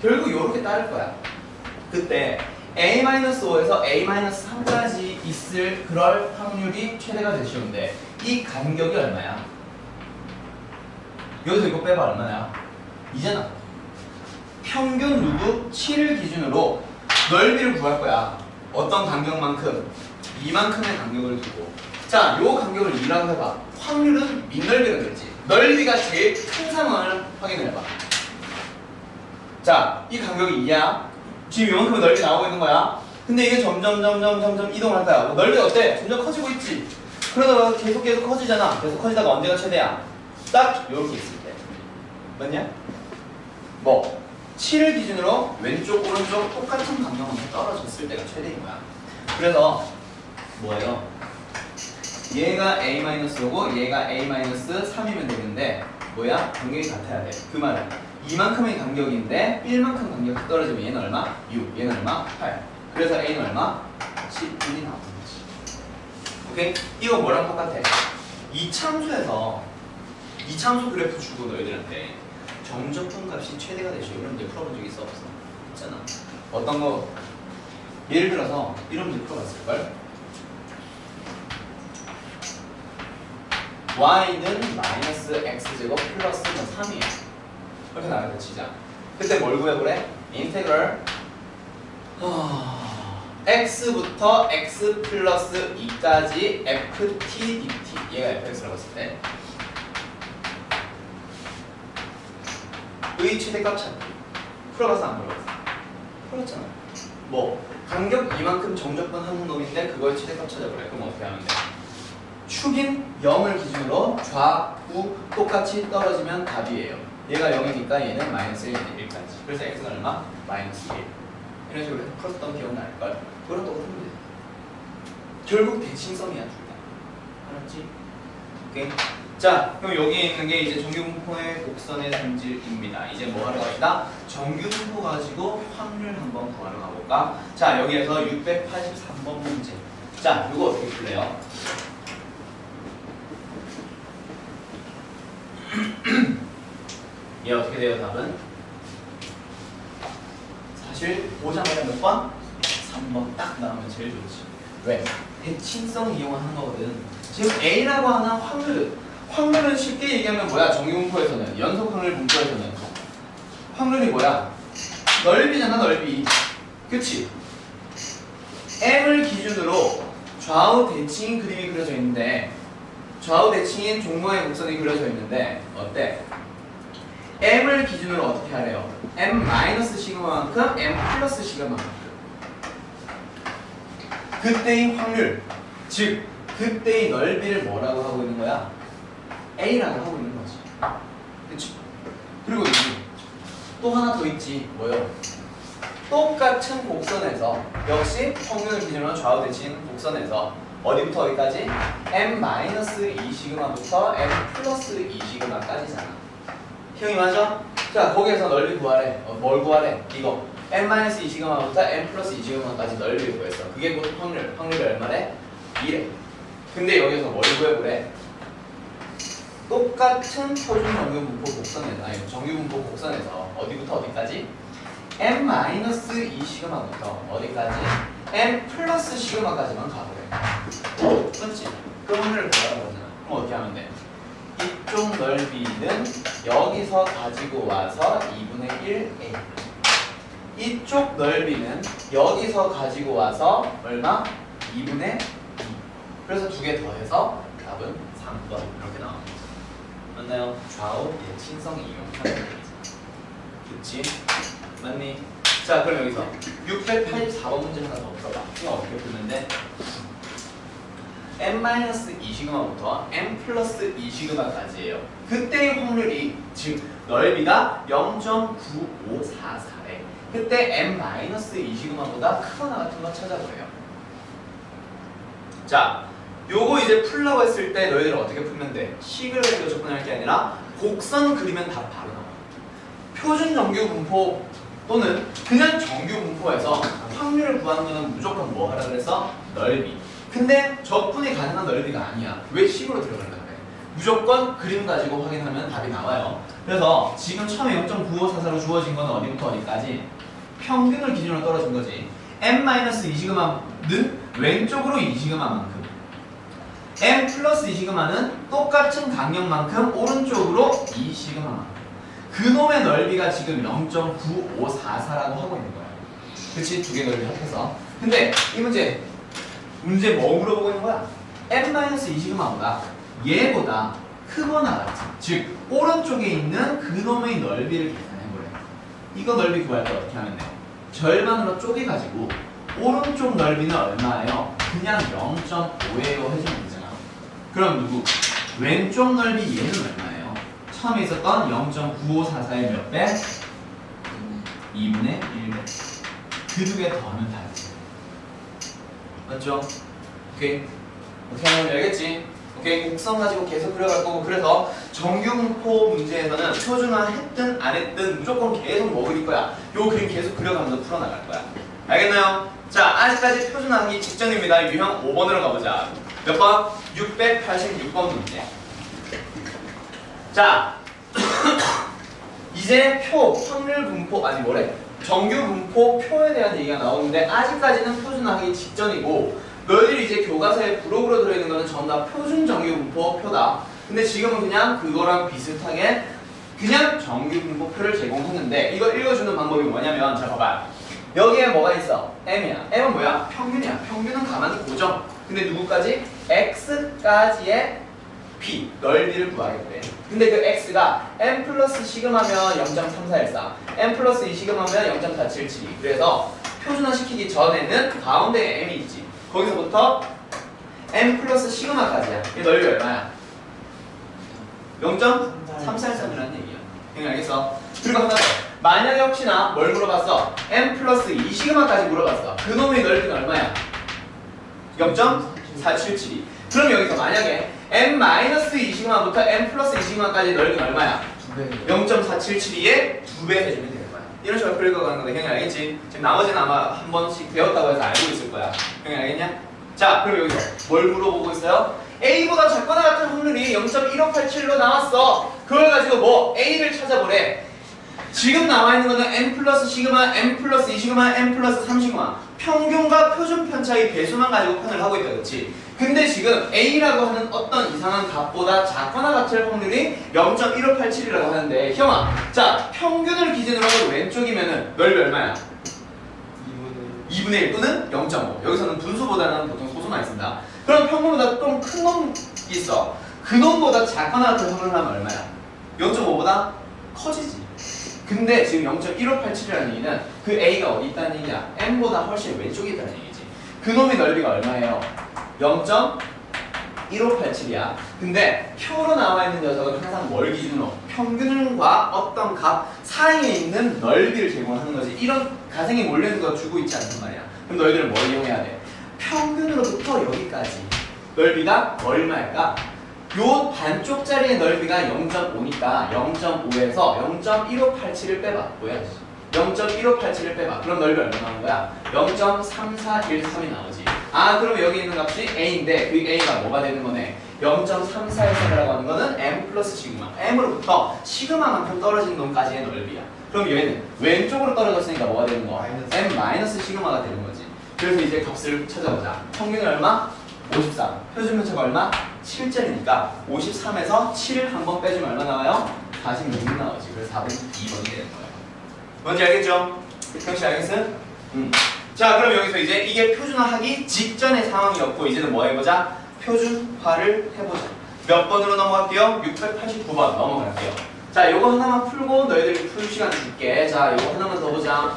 결국 요렇게 따를 거야. 그때 A-5에서 A-3까지 있을 그럴 확률이 최대가 될 시험인데 이 간격이 얼마야? 여기서 이거 빼봐 얼마야? 이잖아. 평균 누구 7을 기준으로 넓이를 구할 거야. 어떤 간격만큼? 이만큼의 간격을 두고. 자, 요 간격을 2라고 해봐. 확률은 밑넓이가 되지. 넓이가 제일 큰 상황을 확인을 해봐. 자, 이 간격이 2야. 지금 이만큼의 넓이 나오고 있는 거야. 근데 이게 점점 이동할 거야. 뭐 넓이 어때? 점점 커지고 있지. 그러다가 계속 커지잖아. 계속 커지다가 언제가 최대야? 딱 요렇게 있을 때. 맞냐? 뭐 7을 기준으로 왼쪽 오른쪽 똑같은 간격만큼 떨어졌을 때가 최대인 거야. 그래서 뭐예요? 얘가 A-5고 얘가 A-3이면 되는데 뭐야? 간격이 같아야 돼. 그 말은 이만큼의 간격인데 1만큼 간격이 떨어지면 얘는 얼마? 6, 얘는 얼마? 8. 그래서 A는 얼마? 11이 나오는 거지. 오케이? 이거 뭐랑 똑같아? 이참수 그래프 주고 너희들한테 정적분 값이 최대가 되시오. 이런 문제 풀어본 적 있어? 없어? 있잖아. 어떤 거? 예를 들어서 이런 문제 풀어봤을걸? y는 마이너스 x제곱 플러스 3이에요. 이렇게 나가게 치자. 그때 뭘 구해보래? 인테그럴 x부터 x 플러스 2까지 ft dt. 얘가 fx라고 했을 때 의 최대값 찾기. 풀어봤어 안 풀어봤어? 풀었잖아. 뭐 간격 이만큼 정적분 하는 놈인데 그걸 최대값 찾아보래. 그럼 어떻게 하면 돼? 축인 0을 기준으로 좌우 똑같이 떨어지면 답이에요. 얘가 0이니까 얘는 마이너스 1, 1까지. 그래서 x는 얼마? 마이너스 1. 이런 식으로 해서 풀었던 기억 날걸? 그런 똑같은 문제. 결국 대칭성이야 둘 다. 알았지? 오케이? 자, 그럼 여기 있는 게 이제 정규분포의 곡선의 성질입니다. 이제 뭐 하러 갑시다? 정규분포 가지고 확률 한번 구하러 가볼까? 자, 여기에서 683번 문제. 자, 이거 어떻게 풀래요? 얘 어떻게 돼요, 답은? 사실 보자마자 몇 번? 3번 딱 나오면 제일 좋지. 왜? 대칭성 이용하는 거거든. 지금 A라고 하는 확률은 쉽게 얘기하면 뭐야? 정규분포에서는 연속 확률 분포에서는 확률이 뭐야? 넓이잖아, 넓이. 그치? M을 기준으로 좌우 대칭인 그림이 그려져 있는데 좌우 대칭인 종모의 곡선이 그려져 있는데 어때? M을 기준으로 어떻게 하래요? M 마이너스 시그마만큼 M 플러스 시그마만큼. 그때의 확률, 즉 그때의 넓이를 뭐라고 하고 있는 거야? A라고 하고 있는 거지. 그치? 그리고 또 하나 더 있지. 뭐요? 똑같은 곡선에서 역시 평균을 기준으로 좌우 대칭 곡선에서 어디부터 어디까지? M-2 시그마부터 M 플러스 2 시그마까지잖아. 형이 맞아? 자, 거기에서 넓이 구하래. 뭘 구하래? 이거 M-2 시그마부터 M 플러스 2 시그마까지 넓이를 구했어. 그게 곧 확률이 얼마래? 2래. 근데 여기서 뭘 구해보래? 똑같은 표준 정규분포 곡선에서, 아니 정규분포 곡선에서 어디부터 어디까지? M-2 시그마부터 어디까지? M 플러스 시그마까지만 가보래. 맞지? 그 확률을 구하라고 하잖아. 그럼 어떻게 하면 돼? 이쪽 넓이는 여기서 가지고 와서 2분의 1 A. 이쪽 넓이는 여기서 가지고 와서 얼마? 2분의 2. 그래서 두 개 더해서 답은 3번 이렇게 나옵니다. 맞나요? 좌우 대칭성 이용하는 거지. 그치? 맞니? 자, 그럼 여기서 684번 문제 하나 더 풀어봐. 이거 어떻게 풀면 돼? n-2시그마부터 n+2시그마까지예요. 그때의 확률이 즉 넓이가 0.9544래. 그때 n-2시그마보다 크거나 같은 거 찾아보래요. 자, 요거 이제 풀라고 했을 때 너희들은 어떻게 풀면 돼? 식을 가지고 접근할 게 아니라 곡선 그리면 답 바로 나와. 표준 정규 분포 또는 그냥 정규 분포에서 확률을 구하는 거는 무조건 뭐 하라 그래서? 넓이. 근데 적분이 가능한 넓이가 아니야. 왜 식으로 들어간다 그래? 무조건 그림 가지고 확인하면 답이 나와요. 그래서 지금 처음에 0.9544로 주어진 거는 어디부터 어디까지? 평균을 기준으로 떨어진 거지. n-2시그마는 왼쪽으로 2시그마만큼, n+2시그마는 똑같은 강력만큼 오른쪽으로 2시그마만큼. 그놈의 넓이가 지금 0.9544라고 하고 있는 거야. 그치? 두 개 넓이 합해서. 근데 이 문제 뭐 물어보고 있는 거야? n-2시그마보다 얘보다 크거나 같은, 즉 오른쪽에 있는 그놈의 넓이를 계산해보래. 이거 넓이 구할 때 어떻게 하면 돼? 절반으로 쪼개가지고 오른쪽 넓이는 얼마예요? 그냥 0.5예요 해주면 되잖아. 그럼 누구? 왼쪽 넓이 얘는 얼마예요? 처음에 있었던 0.9544의 몇 배? 2분의 1배. 그 두 개 더하면 다지. 맞죠? 오케이. 어떻게 하면 알겠지? 오케이. 곡선 가지고 계속 그려갈 거고, 그래서 정규분포 문제에서는 표준화 했든 안 했든 무조건 계속 뭐 그릴 거야? 요 그림 계속 그려가면서 풀어나갈 거야. 알겠나요? 자, 아직까지 표준화하기 직전입니다. 유형 5번으로 가보자. 몇 번? 686번 문제. 자, 이제 확률 분포, 아니 뭐래? 정규 분포 표에 대한 얘기가 나오는데 아직까지는 표준화하기 직전이고, 너희들이 이제 교과서에 부록으로 들어있는 거는 전부 다 표준 정규 분포 표다. 근데 지금은 그냥 그거랑 비슷하게 그냥 정규 분포 표를 제공했는데, 이거 읽어주는 방법이 뭐냐면, 자 봐봐. 여기에 뭐가 있어? m이야. m은 뭐야? 평균이야. 평균은 가만히 고정. 근데 누구까지? x까지의 p, 넓이를 구하겠대. 근데 그 x가 n 플러스 시그마면 0.3414, n 플러스 2시그마면 0.4772. 그래서 표준화 시키기 전에는 가운데에 m이 있지. 거기서부터 n 플러스 시그마까지야. 이 넓이 얼마야? 0.343이라는 얘기야. 응, 알겠어? 그리고 하나 더. 만약에 혹시나 뭘 물어봤어? n 플러스 2시그마까지 물어봤어. 그놈의 넓이는 얼마야? 0.4772. 그럼 여기서 만약에 n-2시그마부터 n 플러스 2시그마까지 넓이는 얼마야? 0.4772에 2배 해주면 되는 거야. 이런 식으로 풀어가는 건데 형이 알겠지? 지금 나머지는 아마 한 번씩 배웠다고 해서 알고 있을 거야. 형이 알겠냐? 자, 그럼 여기서 뭘 물어보고 있어요? A보다 작거나 같은 확률이 0.1587로 나왔어. 그걸 가지고 뭐 A를 찾아보래. 지금 나와 있는 거는 n 플러스 시그마, n 플러스 2시그마, n 플러스 3시그마. 평균과 표준 편차의 배수만 가지고 판을 하고 있다, 그렇지? 근데 지금 A라고 하는 어떤 이상한 값보다 작거나 같을 확률이 0.1587이라고 하는데, 형아, 자, 평균을 기준으로 하고 왼쪽이면은 넓이 얼마야? 2분의 1 또는 0.5. 여기서는 분수보다는 보통 소수만 있습니다. 그럼 평균보다 좀 큰 놈이 있어. 그 놈보다 작거나 같은 확률을 하면 얼마야? 0.5보다 커지지. 근데 지금 0.1587이라는 얘기는 그 A가 어디 있다는 얘기야? M보다 훨씬 왼쪽에 있다는 얘기지. 그 놈의 넓이가 얼마예요? 0.1587이야. 근데 표로 나와 있는 녀석은 항상 뭘 기준으로? 평균과 어떤 값 사이에 있는 넓이를 제공하는 거지. 이런 가생이 몰리는 거 주고 있지 않단 말이야. 그럼 너희들은 뭘 이용해야 돼? 평균으로부터 여기까지 넓이가 얼마일까? 요 반쪽짜리의 넓이가 0.5니까 0.5에서 0.1587을 빼봐. 뭐야? 0.1587을 빼봐. 그럼 넓이 얼마 나오는 거야? 0.3413이 나오지. 아, 그럼 여기 있는 값이 A인데 그 A가 뭐가 되는 거네? 0.3413이라고 하는 거는 M 플러스 시그마. M으로부터 시그마만큼 떨어진 놈까지의 넓이야. 그럼 얘는 왼쪽으로 떨어졌으니까 뭐가 되는 거? M 마이너스 시그마가 되는 거지. 그래서 이제 값을 찾아보자. 평균이 얼마? 53. 표준 편차가 얼마? 7짜리니까 53에서 7을 한번 빼주면 얼마 나와요? 46 나오지. 그래서 답은 2번이 되는 거예요. 뭔지 알겠죠? 혹시 알겠어요? 자, 그럼 여기서 이제 이게 표준화하기 직전의 상황이었고, 이제는 뭐 해보자? 표준화를 해보자. 몇 번으로 넘어갈게요? 689번 넘어갈게요. 자, 요거 하나만 풀고 너희들이 풀 시간 줄게. 자, 요거 하나만 더 보자.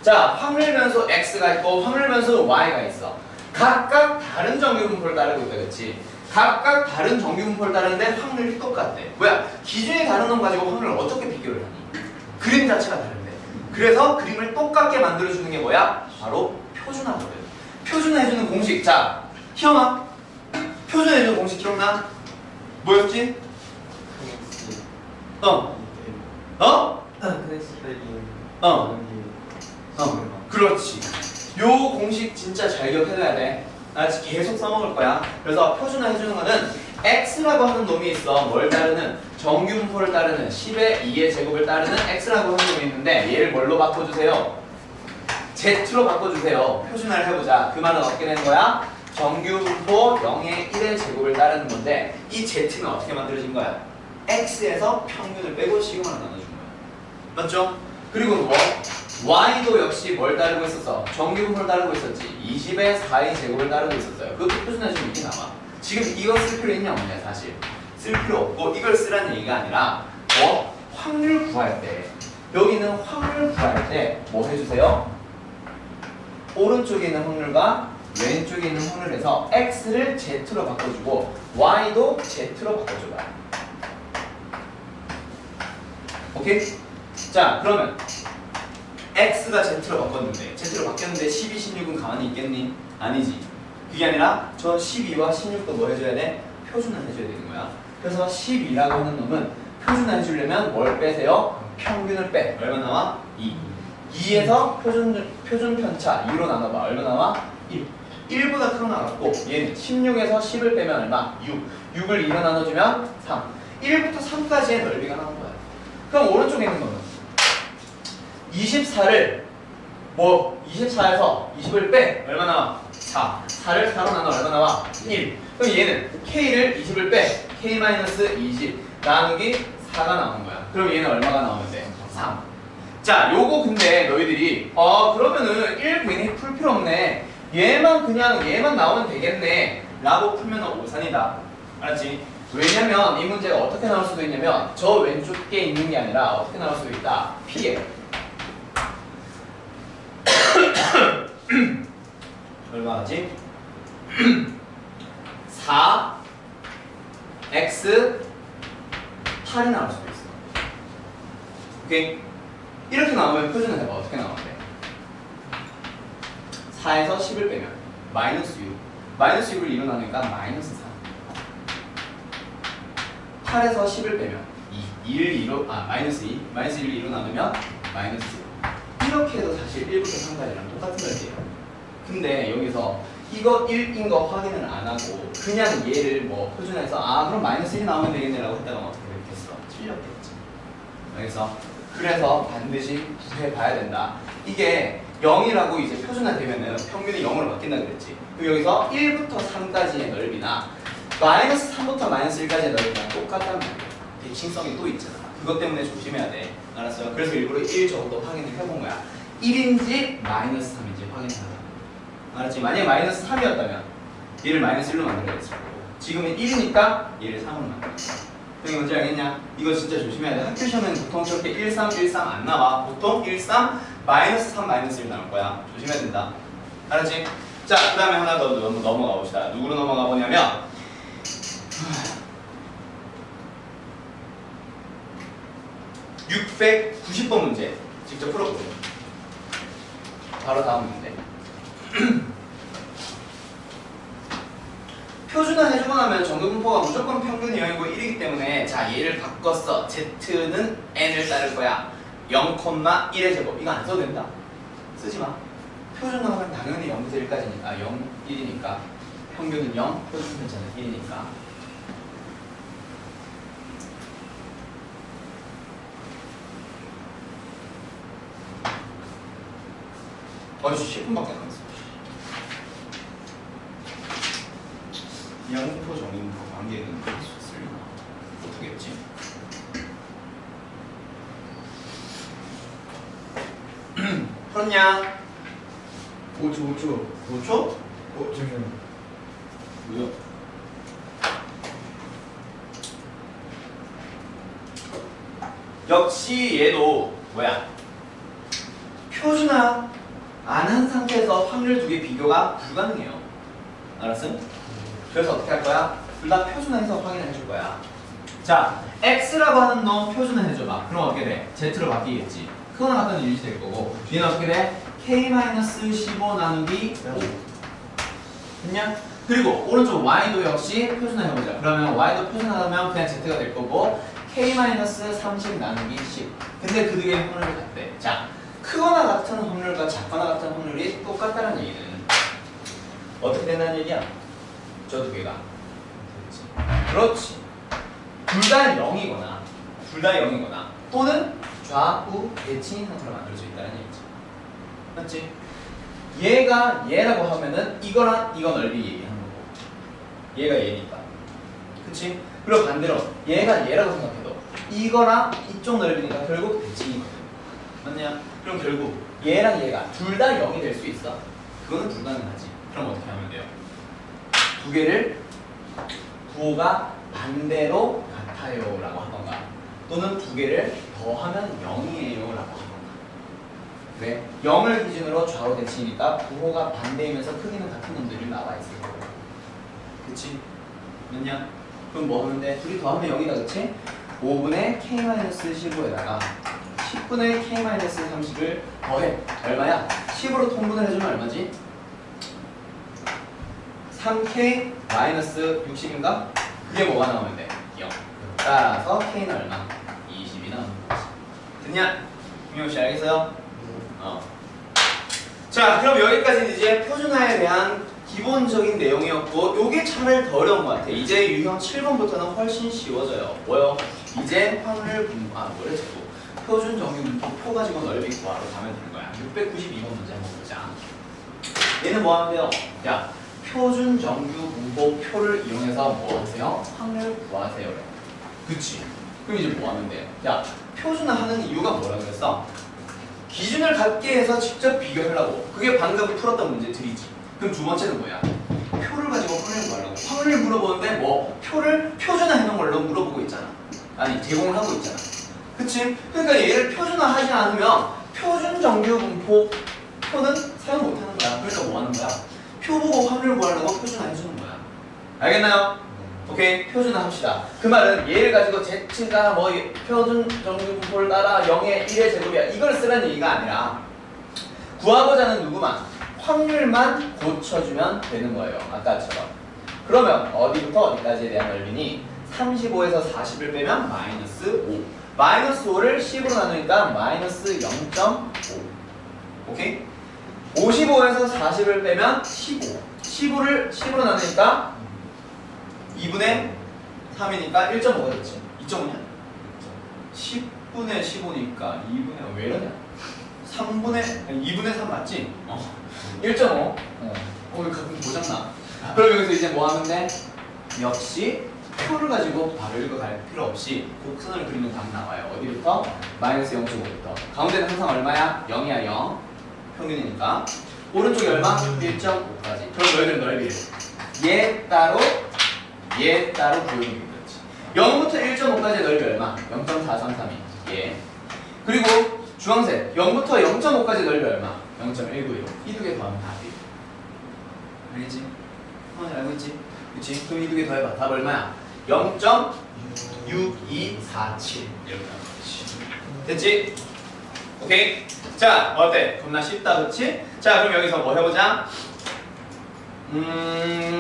자, 확률 변수 x가 있고 확률 변수 y가 있어. 각각 다른 정규분포를 따르고 있다, 그렇지? 각각 다른 정규분포를 따르는데 확률이 똑같대. 뭐야? 기준이 다른 놈 가지고 확률을 어떻게 비교를 하니? 그림 자체가 다른데. 그래서 그림을 똑같게 만들어주는 게 뭐야? 바로 표준화거든. 표준화해주는 공식. 자, 희영아. 표준화해주는 공식 기억나? 뭐였지? 어? 그렇지. 요 공식 진짜 잘 기억해둬야 돼. 나 계속 써먹을 거야. 그래서 표준화 해주는 거는 x라고 하는 놈이 있어. 뭘 따르는? 정규분포를 따르는 10의 2의 제곱을 따르는 x라고 하는 놈이 있는데 얘를 뭘로 바꿔주세요? z로 바꿔주세요. 표준화를 해보자. 그 말은 어떻게 되는 거야? 정규분포 0의 1의 제곱을 따르는 건데 이 z는 어떻게 만들어진 거야? x에서 평균을 빼고 시그마를 나눠준 거야. 맞죠? 그리고 뭐? y도 역시 뭘 따르고 있었어? 정규분포를 따르고 있었지. 20의 4의 제곱을 따르고 있었어요. 그것도 표준화해주면 이게 나와. 지금 이거 쓸 필요 있냐 없냐 사실. 쓸 필요 없고 이걸 쓰라는 얘기가 아니라 뭐? 확률 구할 때 여기는 확률 구할 때 뭐 해주세요? 오른쪽에 있는 확률과 왼쪽에 있는 확률에서 x를 z로 바꿔주고 y도 z로 바꿔줘봐. 오케이? 자 그러면 x가 z로 바꿨는데 z로 바뀌었는데 12, 16은 가만히 있겠니? 아니지. 그게 아니라 저 12와 16도 뭐 해줘야 돼? 표준화 해줘야 되는 거야. 그래서 12라고 하는 놈은 표준화 해주려면 뭘 빼세요? 평균을 빼. 얼마 나와? 2. 2에서 표준 편차 2로 나눠봐. 얼마 나와? 1. 1보다 큰 거 나왔고 얘는 16에서 10을 빼면 얼마? 6. 6을 2로 나눠주면 3. 1부터 3까지의 넓이가 나온 거야. 그럼 오른쪽에 있는 거는 24를 뭐 24에서 20을 빼 얼마 나와? 4. 4를 4로 나눠 얼마 나와? 1. 그럼 얘는 K를 20을 빼 K-20 나누기 4가 나오는 거야. 그럼 얘는 얼마가 나오면 돼? 3. 자 요거 근데 너희들이 그러면은 1 구인이 풀 필요 없네. 얘만 나오면 되겠네 라고 풀면 오산이다. 알았지? 왜냐면 이 문제가 어떻게 나올 수도 있냐면 저 왼쪽에 있는 게 아니라 어떻게 나올 수도 있다. P에 얼마지? 4 x 8이 나올 수도 있어. 오케이? 이렇게 나오면 표준을 해봐. 어떻게 나오는데? 4에서 10을 빼면 마이너스 6 마이너스 6을 2로 나누니까 마이너스 3 8에서 10을 빼면 2 마이너스 2 마이너스 1을 2로 나누면 마이너스 1 이렇게 해도 사실 1부터 3까지랑 똑같은 거예요. 근데 여기서 이거 1인 거 확인을 안 하고 그냥 얘를 뭐 표준해서 그럼 마이너스 1이 나오면 되겠네 라고 했다가 어떻게 됐겠어? 틀렸겠지. 그래서 반드시 구해봐야 된다. 이게 0이라고 이제 표준화되면은 평균이 0으로 바뀐다 그랬지. 그럼 여기서 1부터 3까지의 넓이나 마이너스 3부터 마이너스 1까지의 넓이랑 똑같단 말이야. 대칭성이 또 있잖아. 그것 때문에 조심해야 돼. 알았어요? 그래서 일부러 1 정도 확인을 해본 거야. 1인지 마이너스 3인지 확인하라. 알았지? 만약에 마이너스 3이었다면 얘를 마이너스 1로 만들어야겠어. 지금은 1이니까 얘를 3으로 만들었어. 형이 뭔지 알겠냐? 이거 진짜 조심해야 돼. 학교 시험에는 보통 저렇게 1, 3, 1, 3 안 나와. 보통 1, 3, 마이너스 3, 마이너스 1 나올 거야. 조심해야 된다. 알았지? 자, 그 다음에 하나 더 넘어가 봅시다. 누구로 넘어가 보냐면 690번 문제 직접 풀어보세요. 바로 다음 문제. 표준화 해주고 나면 정규분포가 무조건 평균이 0이고 1이기 때문에 자 얘를 바꿨어. Z는 N을 따를 거야. 0,1의 제곱. 이거 안 써도 된다. 쓰지 마. 표준화하면 당연히 0부터 1까지니까 0, 1이니까 평균은 0, 표준 편차는 1이니까. 어이씨 10분밖에 안 남았어. 양분포 정분포 관계는 쓸려나? 어떻게 했지? 풀었냐? 5초 5초? 잠시만요. 뭐야? 역시 얘도 뭐야? 표준화 안 한 상태에서 확률 두 개 비교가 불가능해요. 알았어? 그래서 어떻게 할 거야? 둘 다 표준화해서 확인을 해줄 거야. 자, x라고 하는 놈 표준화 해줘봐. 그럼 어떻게 돼? z로 바뀌겠지. 크거나 같다는 유지될 거고 얘는 어떻게 돼? k-15 나누기 5 됐냐? 그리고 오른쪽 y도 역시 표준화 해보자. 그러면 y도 표준화하면 그냥 z가 될 거고 k-30 나누기 10. 근데 그 두 개의 확률이 같대. 자, 크거나 같은 확률과 작거나 같은 확률이 똑같다는 얘기는 어떻게 된다는 얘기야? 저 두 개가 그렇지. 둘 다 0이거나 둘 다 0이거나 또는 좌우 대칭인 상태로 만들 수 있다는 얘기지. 맞지? 얘가 얘라고 하면은 이거랑 이거 넓이 얘기하는 거고 얘가 얘니까 그치? 그리고 반대로 얘가 얘라고 생각해도 이거랑 이쪽 넓이니까 결국 대칭이거든. 맞냐? 그럼 결국 얘랑 얘가 둘 다 0이 될 수 있어? 그거는 불가능하지. 그럼 어떻게 하면 돼요? 두 개를 부호가 반대로 같아요 라고 하던가 또는 두 개를 더하면 0이에요 라고 하던가. 그래? 0을 기준으로 좌우 대칭이니까 부호가 반대이면서 크기는 같은 놈들이 나와 있을 거고 그치? 맞냐? 그럼 뭐 하면 돼? 둘이 더하면 0이다 그치? 5분의 k-15에다가 10분의 k-30을 더해. 얼마야? 10으로 통분을 해주면 얼마지? 3k-60인가? 그게 뭐가 나오면 돼? 0. 따라서 k는 얼마? 20이 나오는 거지. 됐냐? 김용씨 알겠어요? 자, 그럼 여기까지는 이제 표준화에 대한 기본적인 내용이었고 요게 차라리 더 어려운 것 같아. 이제 유형 7번부터는 훨씬 쉬워져요. 뭐요? 이제 확률 뭐래 자꾸 표준 정규 문법 표 가지고 넓이 구하러 가면 되는 거야. 692번 문제 한번 보자. 얘는 뭐 하면 돼요? 야, 표준 정규 문법 표를 이용해서 뭐 하세요? 확률 구하세요. 그치? 그럼 이제 뭐 하면 돼요? 야, 표준화 하는 이유가 뭐라 그랬어? 기준을 갖게 해서 직접 비교하려고. 그게 방금 풀었던 문제들이지. 그럼 두 번째는 뭐야? 표를 가지고 확률을 구하려고. 확률을 물어보는데 뭐 표를 표준화해놓은 걸로 물어보고 있잖아. 아니 제공을 하고 있잖아. 그치? 그러니까 얘를 표준화하지 않으면 표준 정규 분포 표는 사용 못하는 거야. 그러니까 뭐 하는 거야? 표 보고 확률 구하려고 표준화해주는 거야. 알겠나요? 오케이, 표준화 합시다. 그 말은 얘를 가지고 z가 뭐 표준 정규 분포를 따라 0의 1의 제곱이야 이걸 쓰라는 얘기가 아니라 구하고자 하는 누구만 확률만 고쳐주면 되는 거예요. 아까처럼. 그러면 어디부터 어디까지에 대한 넓이니 35에서 40을 빼면 마이너스 5. 마이너스 5를 10으로 나누니까 마이너스 0.5. 오케이? 55에서 40을 빼면 15. 15를 10으로 나누니까 2분의 3이니까 1.5가 됐지. 2.5냐? 10분의 15니까 2분의 왜 이러냐? 2분의 3 맞지? 1.5. 오늘 가끔 고장나. 그럼 여기서 이제 뭐 하면 돼? 역시 표를 가지고 바로 읽어갈 필요 없이 곡선을 그리면 답이 나와요. 어디부터? 마이너스 0.5부터. 가운데는 항상 얼마야? 0이야 0. 평균이니까. 오른쪽이 얼마? 1.5까지. 그럼 너희들 넓이를 얘 따로 구해주면 되지. 0부터 1.5까지의 넓이 얼마? 0.433이. 예. 그리고 주황색 0부터 0.5까지 넓이 얼마? 0.191. 이 두 개 더하면 답이. 알겠지? 알고 있지? 그치? 그럼 이 두 개 더해봐. 답 얼마야? 0.6247 이렇게 나오는 거지. 됐지? 오케이? 자, 어때? 겁나 쉽다, 그치? 자, 그럼 여기서 뭐 해보자.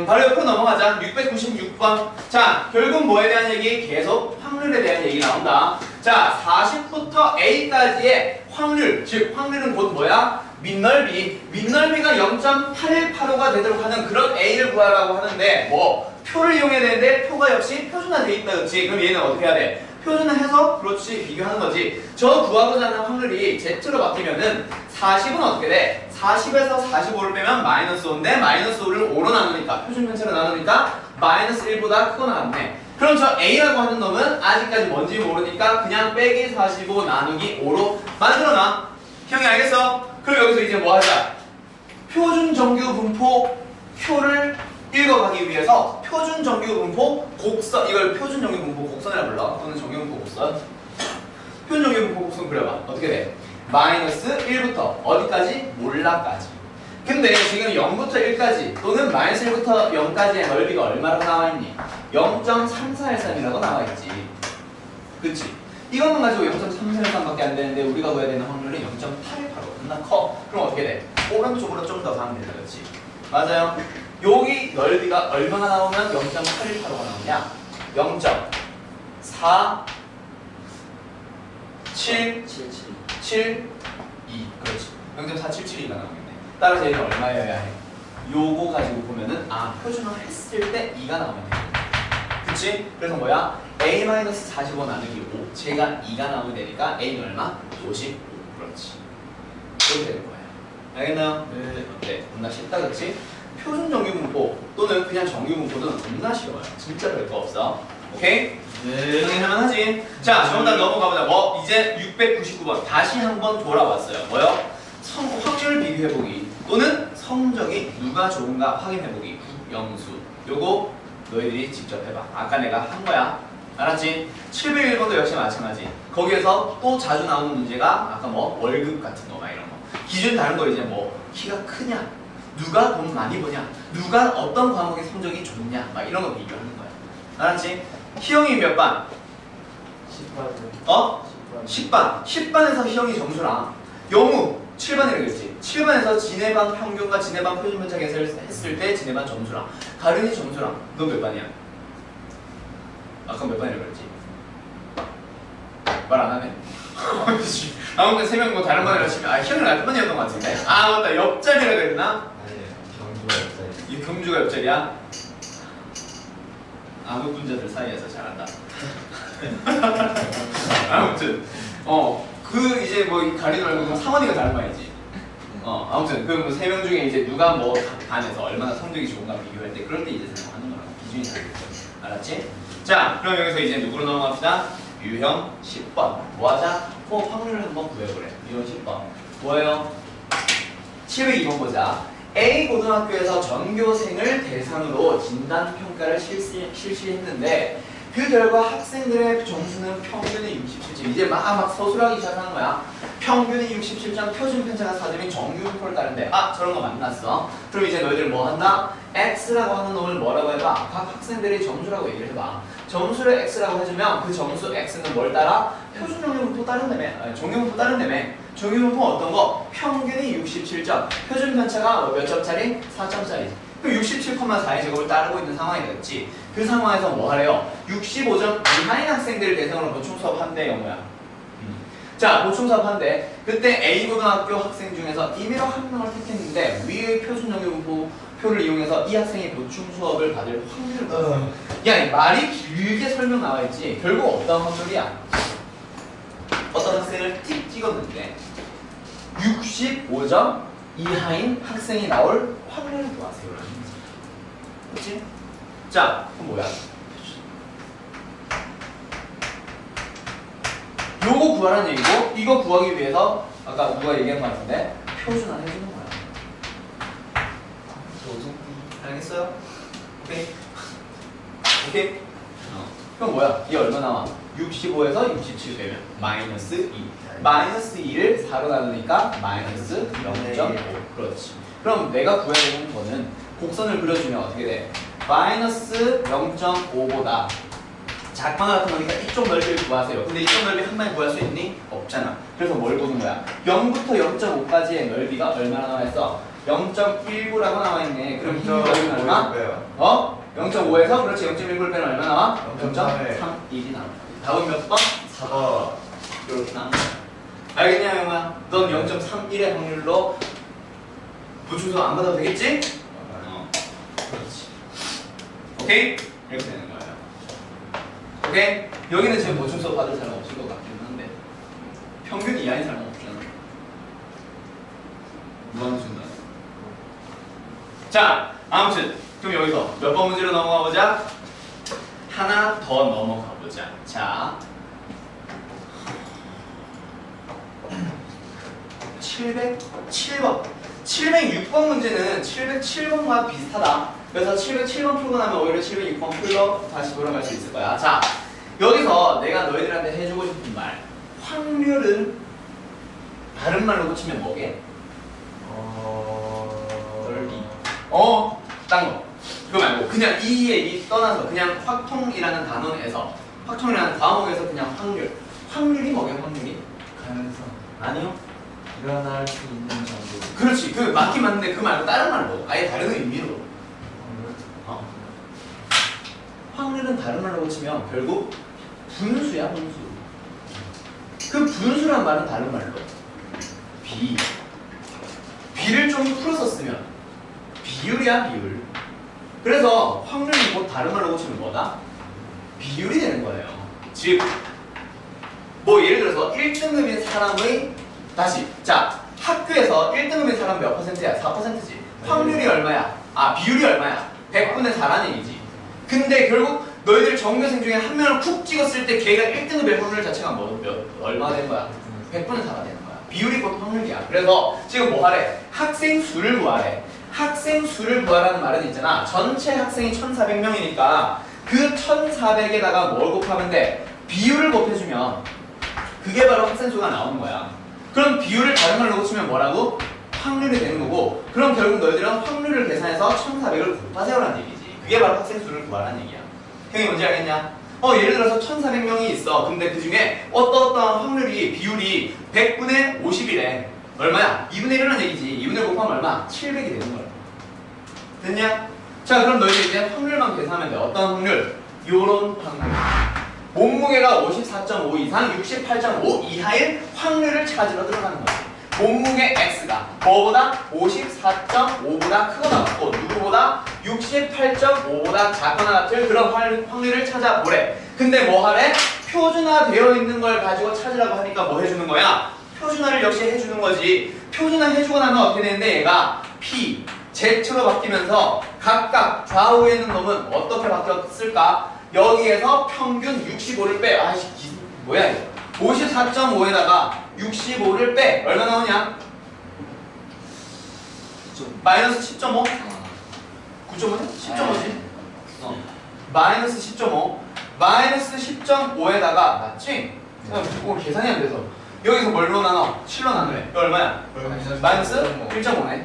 바로 옆으로 넘어가자. 696번. 자, 결국 뭐에 대한 얘기? 계속 확률에 대한 얘기 나온다. 자, 40부터 A까지의 확률, 즉 확률은 곧 뭐야? 밑넓이. 밑넓이가 0.885가 되도록 하는 그런 A를 구하라고 하는데 뭐 표를 이용해야 되는데 표가 역시 표준화돼 있다, 그렇지? 그럼 얘는 어떻게 해야 돼? 표준화해서 그렇지 비교하는 거지. 저 구하고자 하는 확률이 Z로 바뀌면은 40은 어떻게 돼? 40에서 45를 빼면 마이너스 5인데 마이너스 5를 5로 나누니까 표준 편차로 나누니까 마이너스 1보다 크거나 같네. 그럼 저 A라고 하는 놈은 아직까지 뭔지 모르니까 그냥 빼기 45 나누기 5로 만들어놔. 형이 알겠어? 그럼 여기서 이제 뭐 하자? 표준 정규 분포 표를 읽어가기 위해서 표준 정규 분포 곡선, 이걸 표준 정규 분포 곡선이라 불러. 또는 정규 분포 곡선. 표준 정규 분포 곡선 그려봐. 어떻게 돼? 마이너스 1부터 어디까지? 몰라까지. 근데 지금 0부터 1까지 또는 마이너스 1부터 0까지의 넓이가 얼마라고 나와있니? 0.3413이라고 나와있지. 그치? 이것만 가지고 0.3413밖에 안 되는데 우리가 구해야 되는 확률은 0.818로 겁나 커. 그럼 어떻게 돼? 오른쪽으로 좀 더 가면 된다. 그치? 맞아요. 여기 넓이가 얼마나 나오면 0.818호가 나오냐? 0.4 7 7 2 그렇지. 0.4772가 나오겠네. 따라서 얘는 얼마여야 해? 요거 가지고 보면은 표준화 했을 때 2가 나오면 돼. 그치? 그래서 뭐야? A-45 나누기 5 제가 2가 나오면 되니까 A는 얼마? 55. 그렇지. 이렇게 되는 거야. 알겠나요? 네. 어때? 겁나 쉽다 그치? 표준 정규분포 또는 그냥 정규분포는 겁나 쉬워요. 진짜 별거 없어. 오케이? 네. 정리하면 하지. 자, 정답 넘어가보자. 이제 699번 다시 한번 돌아왔어요. 뭐요? 확률 비교해보기 또는 성적이 누가 좋은가 확인해보기. 국영수. 요거 너희들이 직접 해봐. 아까 내가 한 거야. 알았지? 701번도 역시 마찬가지. 거기에서 또 자주 나오는 문제가 아까 월급 같은 거 막 이런 거. 기준 다른 거 이제 키가 크냐? 누가 돈 많이 버냐? 누가 어떤 과목의 성적이 좋냐? 막 이런 거 비교하는 거야. 알았지? 희영이 몇 반? 10반. 10반. 10반에서 희영이 점수랑 영우 7반이라고 했지. 7반에서 지네반 평균과 지네반 표준 편차 계산을 했을 때 지네반 점수랑 가른이 점수랑 너 몇 반이야? 아까 몇 반이라고 그랬지? 말 안 하네. 아무튼 3명 다른 반이라 치면 희영이랑 같은 반이었던 것 같은데. 맞다. 옆자리라 그랬나? 아니에요. 경주가 있어요. 이 경주가 옆자리야? 암흑분자들 사이에서 잘한다. 아무튼 이제 가리지 말고 상원이가 다른 말이지. 아무튼 그 3명 중에 이제 누가 반에서 얼마나 성적이 좋은가 비교할 때 그럴 때 이제 생각하는 거라고. 기준이 다르겠죠. 알았지? 자, 그럼 여기서 이제 누구로 넘어갑시다? 유형 10번. 뭐하자? 확률을 한번 구해보래. 유형 10번. 뭐예요? 702번 보자. A 고등학교에서 전교생을 대상으로 진단평가를 실시했는데 그 결과 학생들의 점수는 평균이 67점. 이제 막 서술하기 시작하는 거야. 평균이 67점, 표준 편차가 4점인 정규분포를 따른대. 저런 거 만났어. 그럼 이제 너희들 뭐 한다? X라고 하는 놈을 뭐라고 해봐? 각 학생들의 점수라고 얘기를 해봐. 점수를 X라고 해주면 그 점수 X는 뭘 따라? 표준 정규분포 따른다며. 정규분포 따른다며. 정규분포 어떤 거? 평균이 67점. 표준 편차가 몇 점짜리? 4점짜리. 그럼 67,4의 제곱을 따르고 있는 상황이 되겠지. 그 상황에서 뭐 하래요? 65점 이하인 학생들을 대상으로 보충 수업 한대, 영호야. 자, 보충 수업 한대. 그때 A 고등학교 학생 중에서 임의로 한 명을 택했는데 위의 표준 정규분포 표를 이용해서 이 학생이 보충 수업을 받을 확률을 야, 이 말이 길게 설명 나와 있지. 결국 어떤 확률이야? 어떤 학생을 틱 찍었는데 65점 이하인 학생이 나올 확률을 구하세요. 그렇지? 자, 그럼 뭐야? 요거 구하라는 얘기고 이거 구하기 위해서 아까 누가 얘기한 것 같은데 표준화 해주는 거야. 알겠어요? 오케이? 오케이? 그럼 뭐야? 이게 얼마 나와? 65에서 67 되면 마이너스 2. 마이너스 2를 4로 나누니까 마이너스 0.5. 그렇지. 그럼 내가 구해야 되는 거는 곡선을 그려주면 어떻게 돼? 마이너스 0.5보다 작거나 같은 거니까 이쪽 넓이를 구하세요. 근데 이쪽 넓이 한 번에 구할 수 있니? 없잖아. 그래서 뭘 보는 거야? 0부터 0.5까지의 넓이가 얼마나 나와 있어? 0.19라고 나와 있네. 그럼 이 넓이는 얼마? 0.5에서 그렇지. 0.19를 빼면 얼마 나와? 0.31이 나와. 답은 몇 번? 4번. 이렇게 나와. 알겠냐, 영아? 넌 0.31의 확률로 보충수 안 받아도 되겠지? 그렇지. 오케이? 이렇게 되는 거예요. 오케이? 여기는 지금 보충 수업 받을 사람 없을 것 같긴 한데 평균 이하인 사람 없잖아. 무한준다. 자, 아무튼 그럼 여기서 몇 번 문제로 넘어가 보자. 하나 더 넘어가 보자. 자, 707번. 706번 문제는 707번과 비슷하다. 그래서 707번 풀고 나면 오히려 706번 풀러 다시 돌아갈 수 있을 거야. 자, 여기서 내가 너희들한테 해주고 싶은 말. 확률은 다른 말로 고치면 뭐게? 딴 거. 그거 말고 그냥 이 얘기 떠나서 그냥 확통이라는 단원에서 확통이라는 과목에서 그냥 확률이 뭐게 확률이? 가능성. 아니요. 일어날 수 있는 정도. 그렇지. 그 맞긴 맞는데 그 말고 다른 말로 아예 다른 의미로. 확률은 다른 말로 고치면 결국 분수야 분수. 그 분수란 말은 다른 말로 비를 좀 풀어서 쓰면 비율이야 비율. 그래서 확률이 곧 다른 말로 고치면 뭐다? 비율이 되는 거예요. 즉 뭐 예를 들어서 1등급인 사람의 다시 자 학교에서 1등급인 사람 몇 퍼센트야? 4%지. 확률이 얼마야? 아 비율이 얼마야? 100분의 4라는 얘기지. 근데 결국 너희들 전교생 중에 한 명을 쿡 찍었을 때 걔가 1등급의 확률 자체가 얼마가 된 거야? 100분의 4가 되는 거야. 비율이 곧 확률이야. 그래서 지금 뭐 하래? 학생 수를 구하래. 학생 수를 구하라는 말은 있잖아. 전체 학생이 1,400명이니까 그 1,400에다가 뭘 곱하면 돼? 비율을 곱해주면 그게 바로 학생 수가 나오는 거야. 그럼 비율을 다른 말로 고치면 뭐라고? 확률이 되는 거고 그럼 결국 너희들은 확률을 계산해서 1,400을 곱하세요라는 얘기지. 그게 바로 학생 수를 구하라는 얘기야. 형이 뭔지 알겠냐? 예를 들어서 1,400명이 있어. 근데 그 중에 어떠한 확률이 비율이 100분의 50이래. 얼마야? 2분의 1이라는 얘기지. 2분의 1 곱하면 얼마? 700이 되는 거야. 됐냐? 자 그럼 너희들 이제 확률만 계산하면 돼. 어떤 확률? 요런 확률. 몸무게가 54.5 이상 68.5 이하의 확률을 찾으러 들어가는 거야. 몸무게 X가 뭐보다 54.5보다 크거나 같고 누구보다 68.5보다 작거나 같을 그런 확률을 찾아보래. 근데 뭐 하래? 표준화되어 있는 걸 가지고 찾으라고 하니까 뭐 해주는 거야? 표준화를 역시 해주는 거지. 표준화 해주고 나면 어떻게 되는데 얘가 P, Z로 바뀌면서 각각 좌우에 있는 놈은 어떻게 바뀌었을까? 여기에서 평균 65를 빼. 아이씨 뭐야 이거. 54.5에다가 65를 빼. 얼마 나오냐? 마이너스 10.5? 9.5냐? 10.5지? 마이너스 10.5 마이너스 10.5에다가 맞지? 오늘 계산이 안 돼서 여기서 뭘로 나눠? 7로 나누래. 이거 얼마야? 마이너스 1.5네.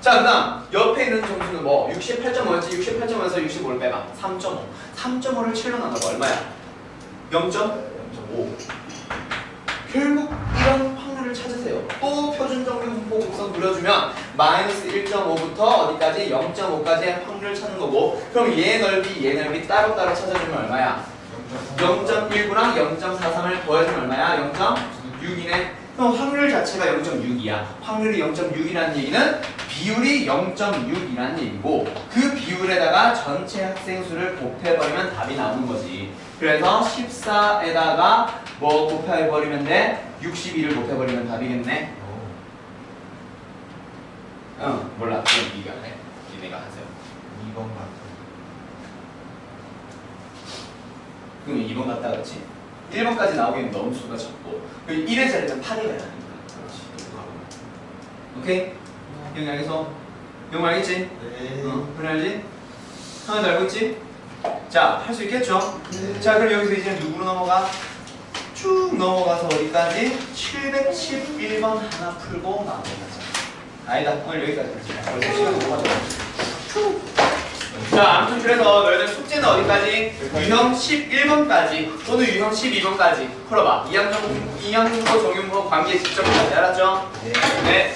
자, 그 다음 옆에 있는 점수는 뭐? 68.5였지? 68.5에서 65를 빼봐. 3.5 3.5를 7로 나눠봐. 얼마야? 0.5 결국 이런 확률을 찾으세요. 또 표준정리 분포 곡선 그려주면 마이너스 1.5부터 어디까지? 0.5까지의 확률을 찾는 거고 그럼 얘 넓이 따로따로 찾아주면 얼마야? 0.19랑 0.43을 더해주면 얼마야? 0.6이네. 그럼 확률 자체가 0.6이야. 확률이 0.6이라는 얘기는 비율이 0.6이라는 얘기고 그 비율에다가 전체 학생 수를 곱해버리면 답이 나오는 거지. 그래서 14에다가 뭐 곱해버리면 돼? 62를 곱해버리면 답이겠네. 응, 몰라. 그럼 네가 해. 니네가 하세요. 2번 같아. 그럼 2번 갔다 그렇지? 1번까지 나오기엔 너무 수가 적고 1의 자리는 8이 되는 거야. 오케이? 형 알겠어? 형 알겠지? 네. 그래 알지? 하나도 알고 있지? 자, 할 수 있겠죠? 네. 자, 그럼 여기서 이제 누구로 넘어가? 쭉 넘어가서 어디까지? 711번 하나 풀고 나머지까지. 아니다, 오늘 여기까지 하자. 벌써 시간이 너무 가져. 자, 아무튼 그래서 너희들 숙제는 어디까지? 유형 11번까지 또는 유형 12번까지 풀어봐. 이항정보, 정윤모 관계 직접까지 알았죠? 네. 네.